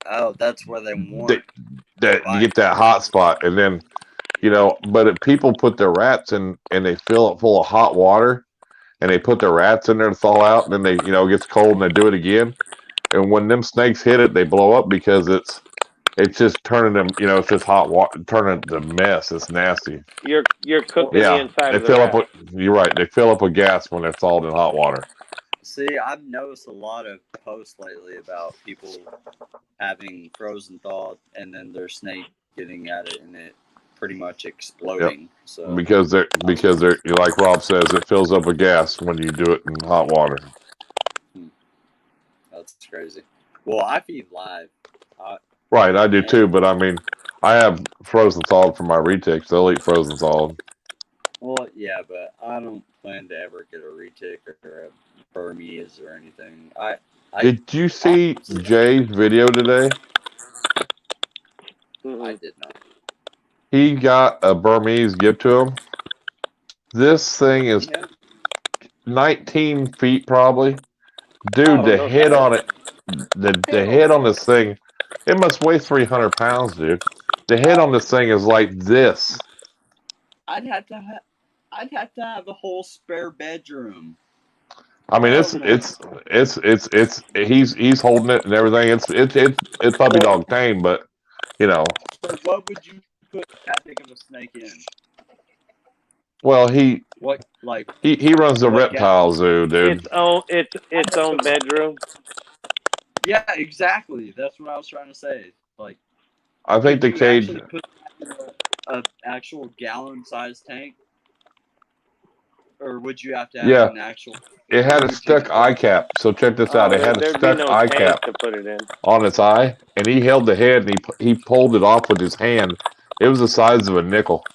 oh, that's where they want That you bite. get that hot spot, and then But if people put their rats in and they fill it full of hot water and they put their rats in there to thaw out, and then they it gets cold and they do it again, and when them snakes hit it, they blow up because it's just turning them. It's just hot water turning it to mess. It's nasty. You're cooking the Yeah, inside they of the fill up rat. with. You're right. They fill up with gas when they're thawed in hot water. See, I've noticed a lot of posts lately about people having frozen thawed and then their snake getting at it and it pretty much Yep. exploding. So Because they're like Rob says, it fills up with gas when you do it in hot water. that's crazy. Well, I feed live. Right, I do And too. But I mean, I have frozen thawed for my retics. They'll eat frozen thawed. well, yeah, but I don't plan to ever get a retic or a Burmese or anything. I Did you see honestly, Jay's video today? I Mm-mm. did not. He got a Burmese gift to him. This thing is Yeah. 19 feet probably. Dude, Oh, the no head shit. on it, the Hell head on no. this thing, it must weigh 300 pounds, dude. The head on Oh, this thing is like this. I'd have to have. I'd have to have a whole spare bedroom. I mean, Hell no. he's holding it and everything. It's puppy So, dog tame, but you know, so what would you put that big of a snake in? well, he What like he runs the what reptile gallons? zoo, dude. Its own bedroom. Yeah, exactly. That's what I was trying to say. Like, I think could the you cage. actually put that in a actual gallon-sized tank, or would you have to have Yeah, an actual? it Where had a would you stuck put eye it? cap. So check this out. Oh, It had a there'd be stuck no eye tank cap to put it in. on its eye, and he held the head and he pulled it off with his hand. It was the size of a nickel.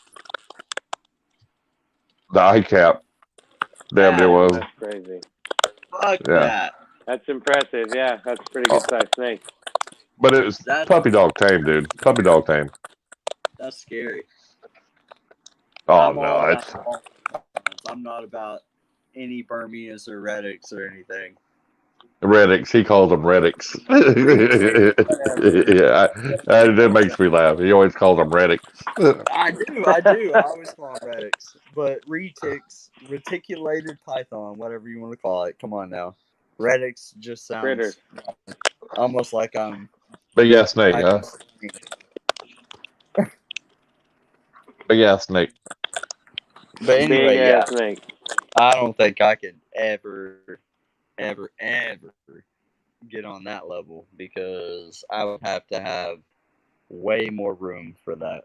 The eye cap. Damn, it That Damn, was. that's crazy. fuck Yeah, that. That's impressive. Yeah, that's a pretty Uh, good sized snake. but it was That's puppy dog tame, dude. Puppy dog tame. that's scary. Oh I'm all no, about it's all animals. I'm not about any Burmese or Reddicks or anything. Reddicks. He calls them Reddicks. Retics, whatever. Yeah, that makes me laugh. He always calls them Reddicks. I do, I do. I always call them Reddicks. But retics, reticulated python, whatever you want to call it. Come on now. Reddicks just Critters. sounds almost like Big ass snake, I huh? Big ass snake. But anyway, Big yeah. ass snake. I don't think I could ever get on that level because I would have to have way more room for that.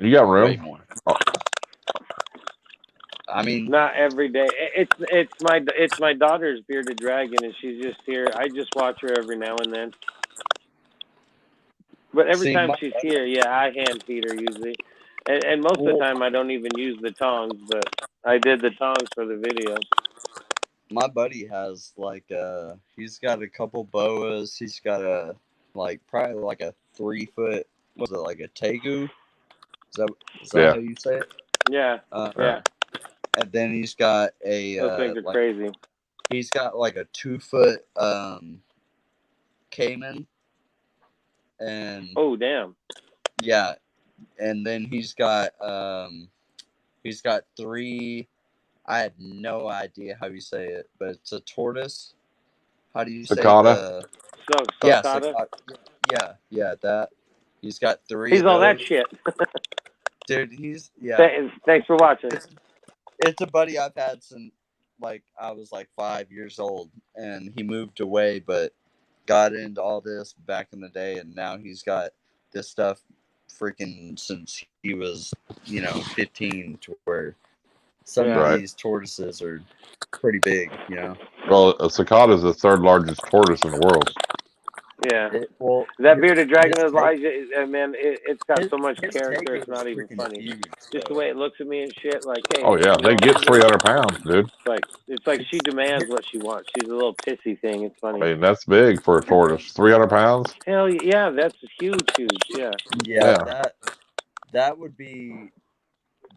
You got Way room? more. Oh, I mean, Not every day. It's my daughter's bearded dragon, and she's just here. I just watch her every now and then. But every see, time she's here, yeah, I hand feed her usually, and most of the well, time I don't even use the tongs, but I did the tongs for the video. my buddy has like he's got a couple boas. He's got a probably like a 3 foot. Was it like a tegu? Is that yeah. how you say it? Yeah, Yeah. yeah, And then he's got a those things are like crazy. he's got like a 2 foot caiman, and Oh damn! yeah, and then he's got three. I had no idea how you say it, but it's a tortoise. How do you say Cicada? the? So Yeah, Socata, yeah, that. He's got three he's of all that those. shit. Dude, yeah. Thanks for watching. It's a buddy I've had since like I was like 5 years old, and he moved away, but got into all this back in the day, and now he's got this stuff freaking since he was 15, to where some of Yeah. Right. these tortoises are pretty big. Well, a cicada is the third largest tortoise in the world. Yeah. Well, That bearded dragon his Elijah, man, it's got his, so much his character. Taker It's is not even freaking funny. huge. Just the Though. way it looks at me and shit. Like, hey, Oh yeah, you they want get some of this? 300 pounds, dude. It's like she demands what she wants. She's a little pissy thing. It's I funny. mean, that's big for a tortoise. 300 pounds? Hell yeah, that's huge. Yeah. Yeah, Yeah. that would be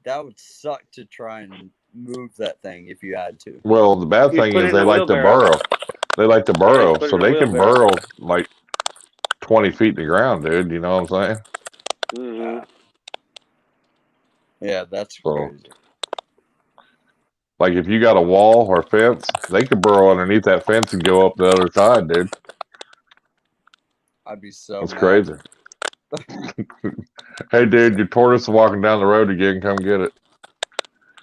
that would suck to try and move that thing if you had to. Well, the bad You'd thing put it is in they a like to wheelbarrow. burrow. They like to Yeah, you burrow, put it so in a they can wheelbarrow. burrow like 20 feet in the ground, dude. You know what I'm saying? Mm-hmm. Yeah, that's So, crazy. like if you got a wall or fence, they could burrow underneath that fence and go up the other side, dude. I'd be so That's mad. crazy. Hey, dude, your tortoise is walking down the road again. Come get it.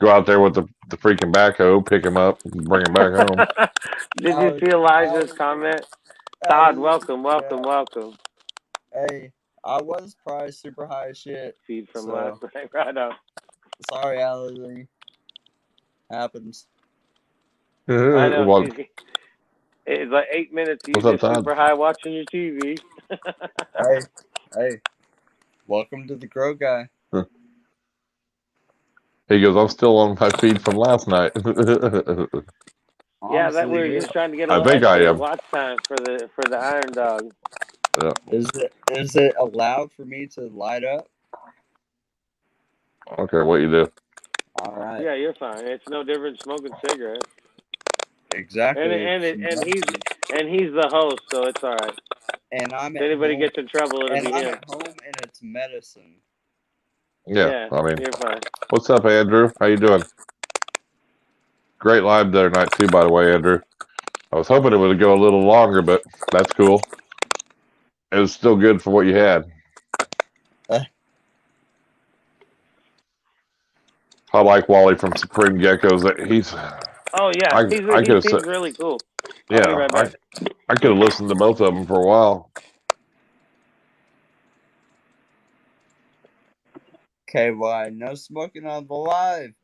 Go out there with the freaking backhoe, pick him up, and bring him back home. Did you see Elijah's comment? Todd, welcome. Hey, I was probably super high as shit. Feed from So, last night. Right on. sorry, Allison. Happens. I know. Well, It's like 8 minutes. You what's up, just Todd? super high watching your TV. Hey, welcome to the Grow Guy. He goes, I'm still on my feed from last night. Yeah, that Honestly, we're just trying to get I a think I bit of am. watch time for the Irondogg. Yeah. Is it allowed for me to light up? I don't care what you do. All right. Yeah, you're fine. It's no different smoking cigarettes. Exactly. And he's the host, so it's all right. And I'm If at anybody home, gets in trouble, it'll and be I'm him. at home, and it's medicine. Yeah, I mean, you're fine. what's up, Andrew? How you doing? Great live the other night too, by the way, Andrew. I was hoping it would go a little longer, but that's cool. It was still good for what you had. I like Wally from Supreme Geckos. He's. Oh yeah, he seems really cool. I'll be right back. I could have listened to both of them for a while. KY, no smoking on the live.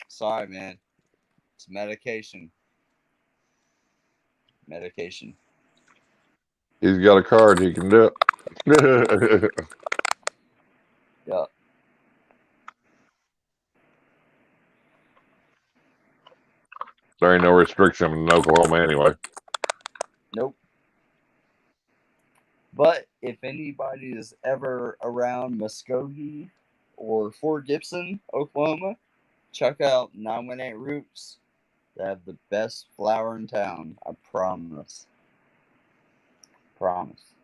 Sorry, man. It's medication. Medication. He's got a card. He can do it. Yeah. There ain't no restriction in Oklahoma anyway. Nope. But if anybody is ever around Muskogee or Fort Gibson, Oklahoma, check out 918 Roots. They have the best flower in town. I promise. Promise.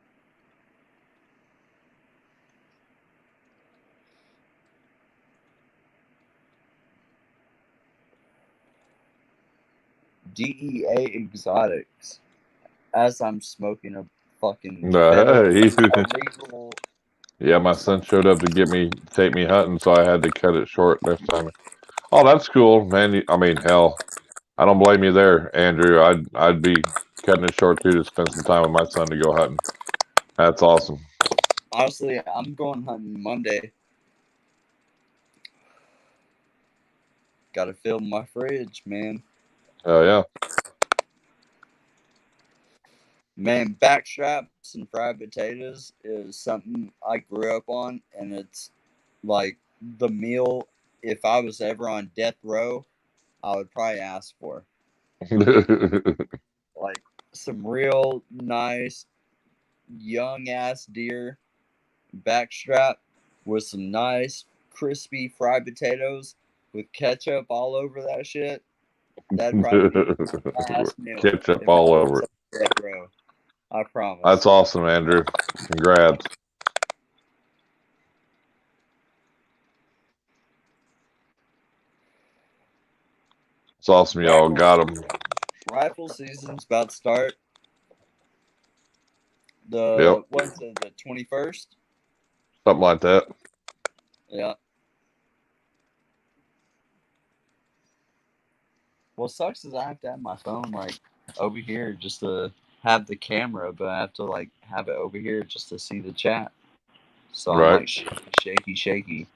DEA Exotics. As I'm smoking a fucking illegal. Yeah, my son showed up to take me hunting, so I had to cut it short this time. Oh, that's cool, man. I mean, hell, I don't blame you there, Andrew. I'd be cutting it short too to spend some time with my son to go hunting. That's awesome. Honestly, I'm going hunting Monday. Got to fill my fridge, man. Oh yeah. Man, backstraps and fried potatoes is something I grew up on, and it's like the meal. If I was ever on death row, I would probably ask for like some real nice young ass deer backstrap with some nice crispy fried potatoes with ketchup all over that shit. That'd probably be my last meal Ketchup if I all was over on it. death row. I That's promise. awesome, Andrew. Congrats. It's awesome y'all got them. Rifle season's about to start. Yep. What's it, the 21st? Something like that. Yeah. What sucks is I have to have my phone like over here just to have the camera, but I have to like have it over here just to see the chat. So I'm Right. like shaky.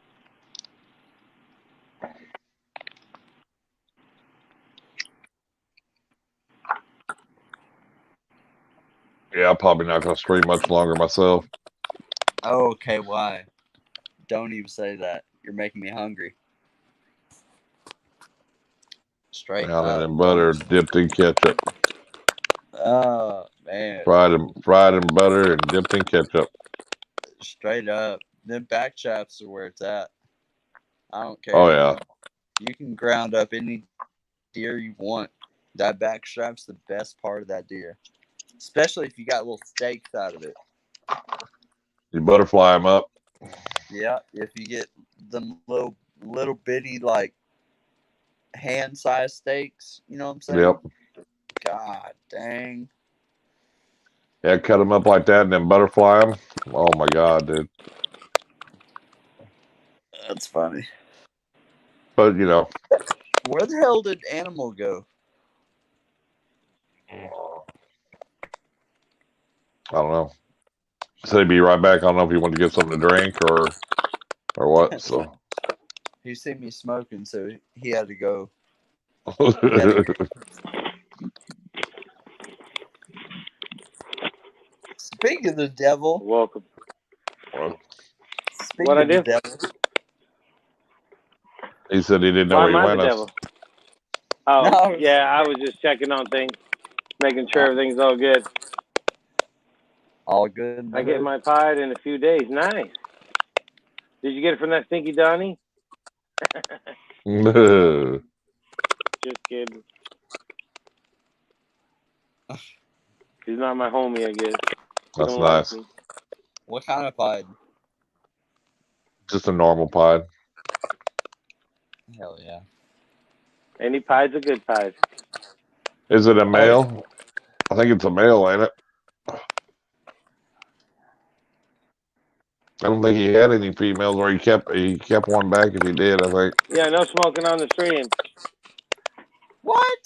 Yeah, I'm probably not gonna stream much longer myself. Oh, okay, why? Don't even say that. You're making me hungry. Straight Down up. in butter, dipped in ketchup. Oh man. Fried in butter and dipped in ketchup. Straight up. Them back chaps are where it's at. I don't Oh care. yeah. You can ground up any deer you want. That back strap's the best part of that deer. Especially if you got little steaks out of it. You butterfly them up. Yeah, if you get them little bitty like hand sized steaks, you know what I'm saying? Yep. God dang. Yeah, cut them up like that and then butterfly them. Oh my god, dude. That's funny. But you know, Where the hell did Animal go? I don't know. Said he'd be right back. I don't know if he wanted to get something to drink or what. So. He seen me smoking, so he had to go. He had to go. Speaking of the devil, Welcome. speaking What I of the do? devil, He said he didn't know Why where am he I the went us. devil? Oh, no, yeah, I was just checking on things, making sure everything's all good. all good in the I get hood. my pie in a few days. Nice. Did you get it from that stinky Donnie? Just kidding. He's not my homie, I guess. He That's don't like nice. me. What kind of pie? Just a normal pie. Hell yeah. Any pie's a good pie. Is it a Oh, male? I think it's a male, ain't it? I don't think he had any females, or he kept one back if he did. I think. Yeah, no smoking on the stream. what?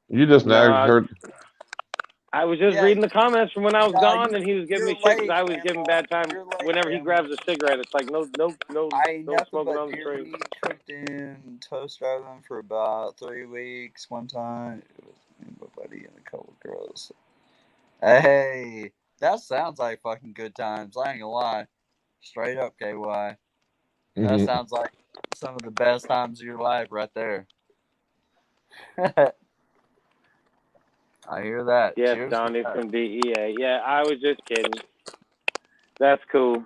You just now No, heard. I was just Yeah, reading the comments from when I was no, gone, and he was giving you're me shit because late, I was giving Animal. bad time. You're late, Whenever he Animal. grabs a cigarette, it's like no I ate nothing smoking but on the deer stream. meat cooked in toaster oven for about 3 weeks. One time, it was me and my buddy and a couple of girls. Hey, that sounds like fucking good times. I ain't gonna lie. Straight up, KY. That sounds like some of the best times of your life right there. I hear that. Yes, Cheers to Donnie that. from DEA. Yeah, I was just kidding. That's cool.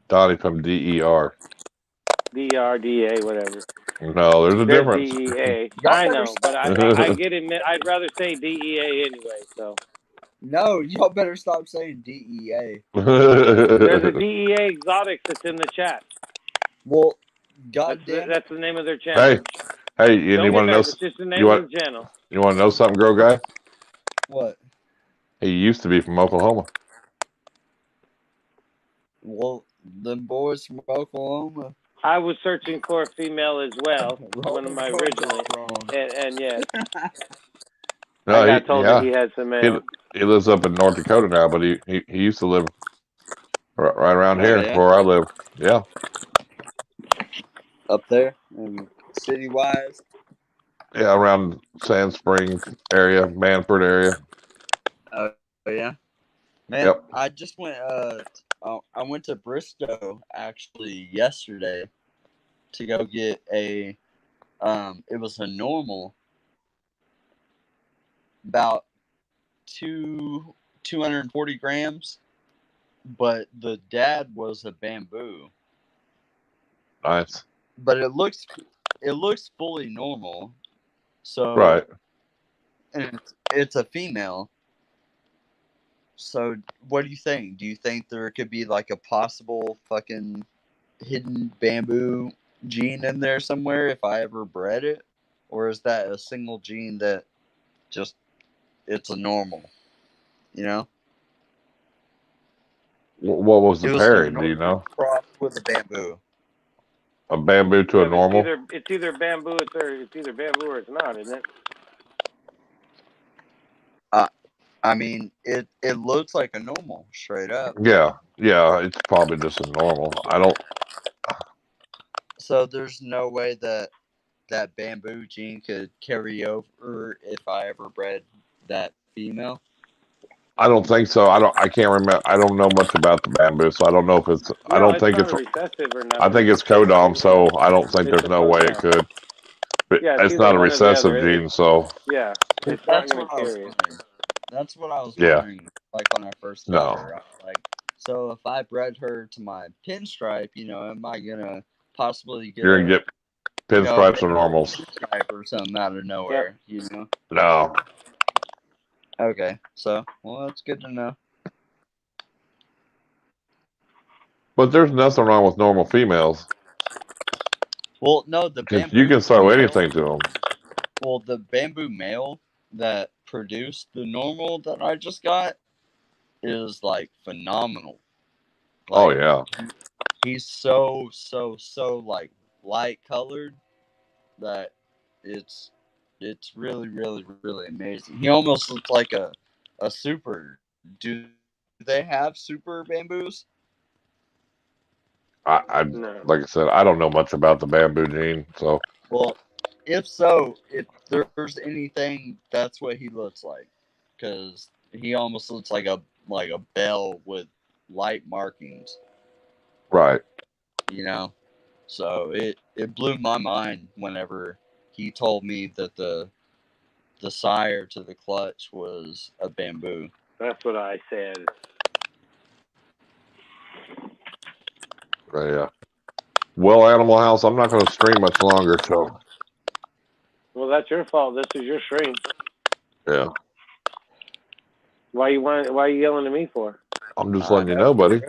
Donnie from DER. DRDA, whatever. No, there's a There's difference. DEA. Y'all I better know, but stop I get it. I'd rather say DEA anyway. So No, y'all better stop saying DEA. there's a DEA Exotics that's in the chat. Well, goddamn it. That's the name of their channel. hey, hey, and Don't you get want to know? mad. It's just the You name want of the channel. you want to know something, girl guy? What? He used to be from Oklahoma. Well, them boys from Oklahoma. I was searching for a female as well. One of my originally, Wrong. and yeah, No, I got told that he had some males. he lives up in North Dakota now, but he used to live right around Oh, here yeah? where I live. Yeah. Up there and city wise. Yeah, around Sand Spring area, Manford area. Oh yeah, man. Yep. I just went. I went to Bristow actually yesterday to go get a. It was a normal. About 240 grams, but the dad was a bamboo. Nice. But it looks fully normal. So Right. and it's a female. So what do you think? Do you think there could be like a possible fucking hidden bamboo gene in there somewhere if I ever bred it? Or is that a single gene that just it's a normal, you know? What was the It was a pairing? Do you normal know? cross with a bamboo. A bamboo to Yeah, a normal? it's either bamboo, it's either bamboo or it's not, isn't it? I mean, it looks like a normal, straight up. Yeah. Yeah. It's probably just a normal. I don't. So there's no way that that bamboo gene could carry over if I ever bred that female. I don't think so. I can't remember. I don't know much about the bamboo, so I don't know if it's. I No, don't it's think not it's. a recessive or I think nothing. it's codom, so I don't think It's there's no supposed, way yeah, it could. But yeah. It's it's either not a one or the recessive other. gene, so Yeah, it's not That's going what to I was carry it. wondering. That's what I was yeah. wondering. Like when I first got No. her, I was like, so if I bred her to my pinstripe, am I gonna possibly get You're gonna a get pinstripes or bamboo normals. pinstripe or something out of nowhere? No. Okay, so well, that's good to know. But there's nothing wrong with normal females Well, no, the because you bamboo can throw male. anything to them. Well, the bamboo male that produced the normal that I just got is like phenomenal. Oh Like yeah. he's so like light colored that it's really really amazing. He almost looks like a super. Do they have super bamboos? I No. like I said, I don't know much about the bamboo gene, so Well, if so, if there's anything, that's what he looks like, because he almost looks like a bell with light markings, right. So it blew my mind whenever he told me that the sire to the clutch was a bamboo. That's what I said. Right, yeah. Well, Animal House, I'm not going to stream much longer, so Well, that's your fault. This is your stream. yeah. Why are you yelling at me for? I'm just letting you know, buddy.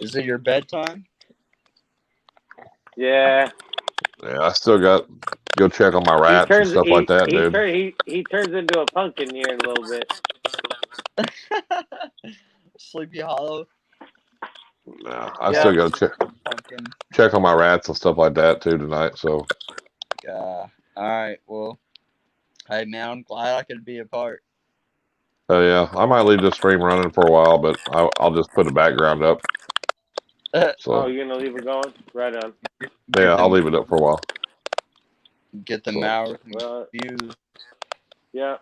Is it your bedtime? Yeah. Yeah, I still got go check on my rats and stuff like that, dude. He turns into a pumpkin here in a little bit. Sleepy Hollow. Yeah, I still got to check on my rats and stuff like that too tonight. So, all right. Well, hey man, I'm glad I could be a part. yeah, I might leave this stream running for a while, but I'll just put a background up. So, oh, you're gonna leave it going? Right on. Yeah, I'll leave it up for a while. Get the hours views. Yeah.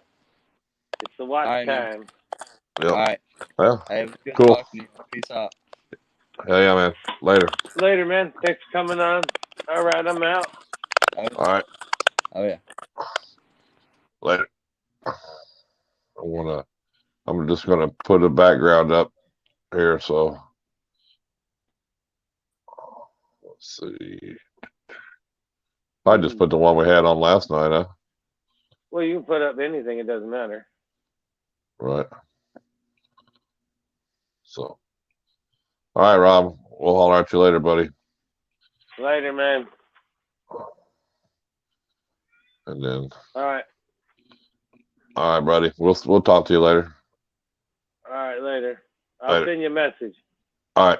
It's the watch time. Yep. All right. Well, hey, cool. Peace out. Hell yeah, man. Later. Later, man. Thanks for coming on. All right, I'm out. All right. Oh yeah. Later. I'm just gonna put a background up here. So let's see. I just put the one we had on last night, huh? Well, you can put up anything. It doesn't matter. Right. So, all right, Rob. We'll holler at you later, buddy. Later, man. And then. All right. All right, buddy. We'll talk to you later. All right, later. I'll send you a message. All right.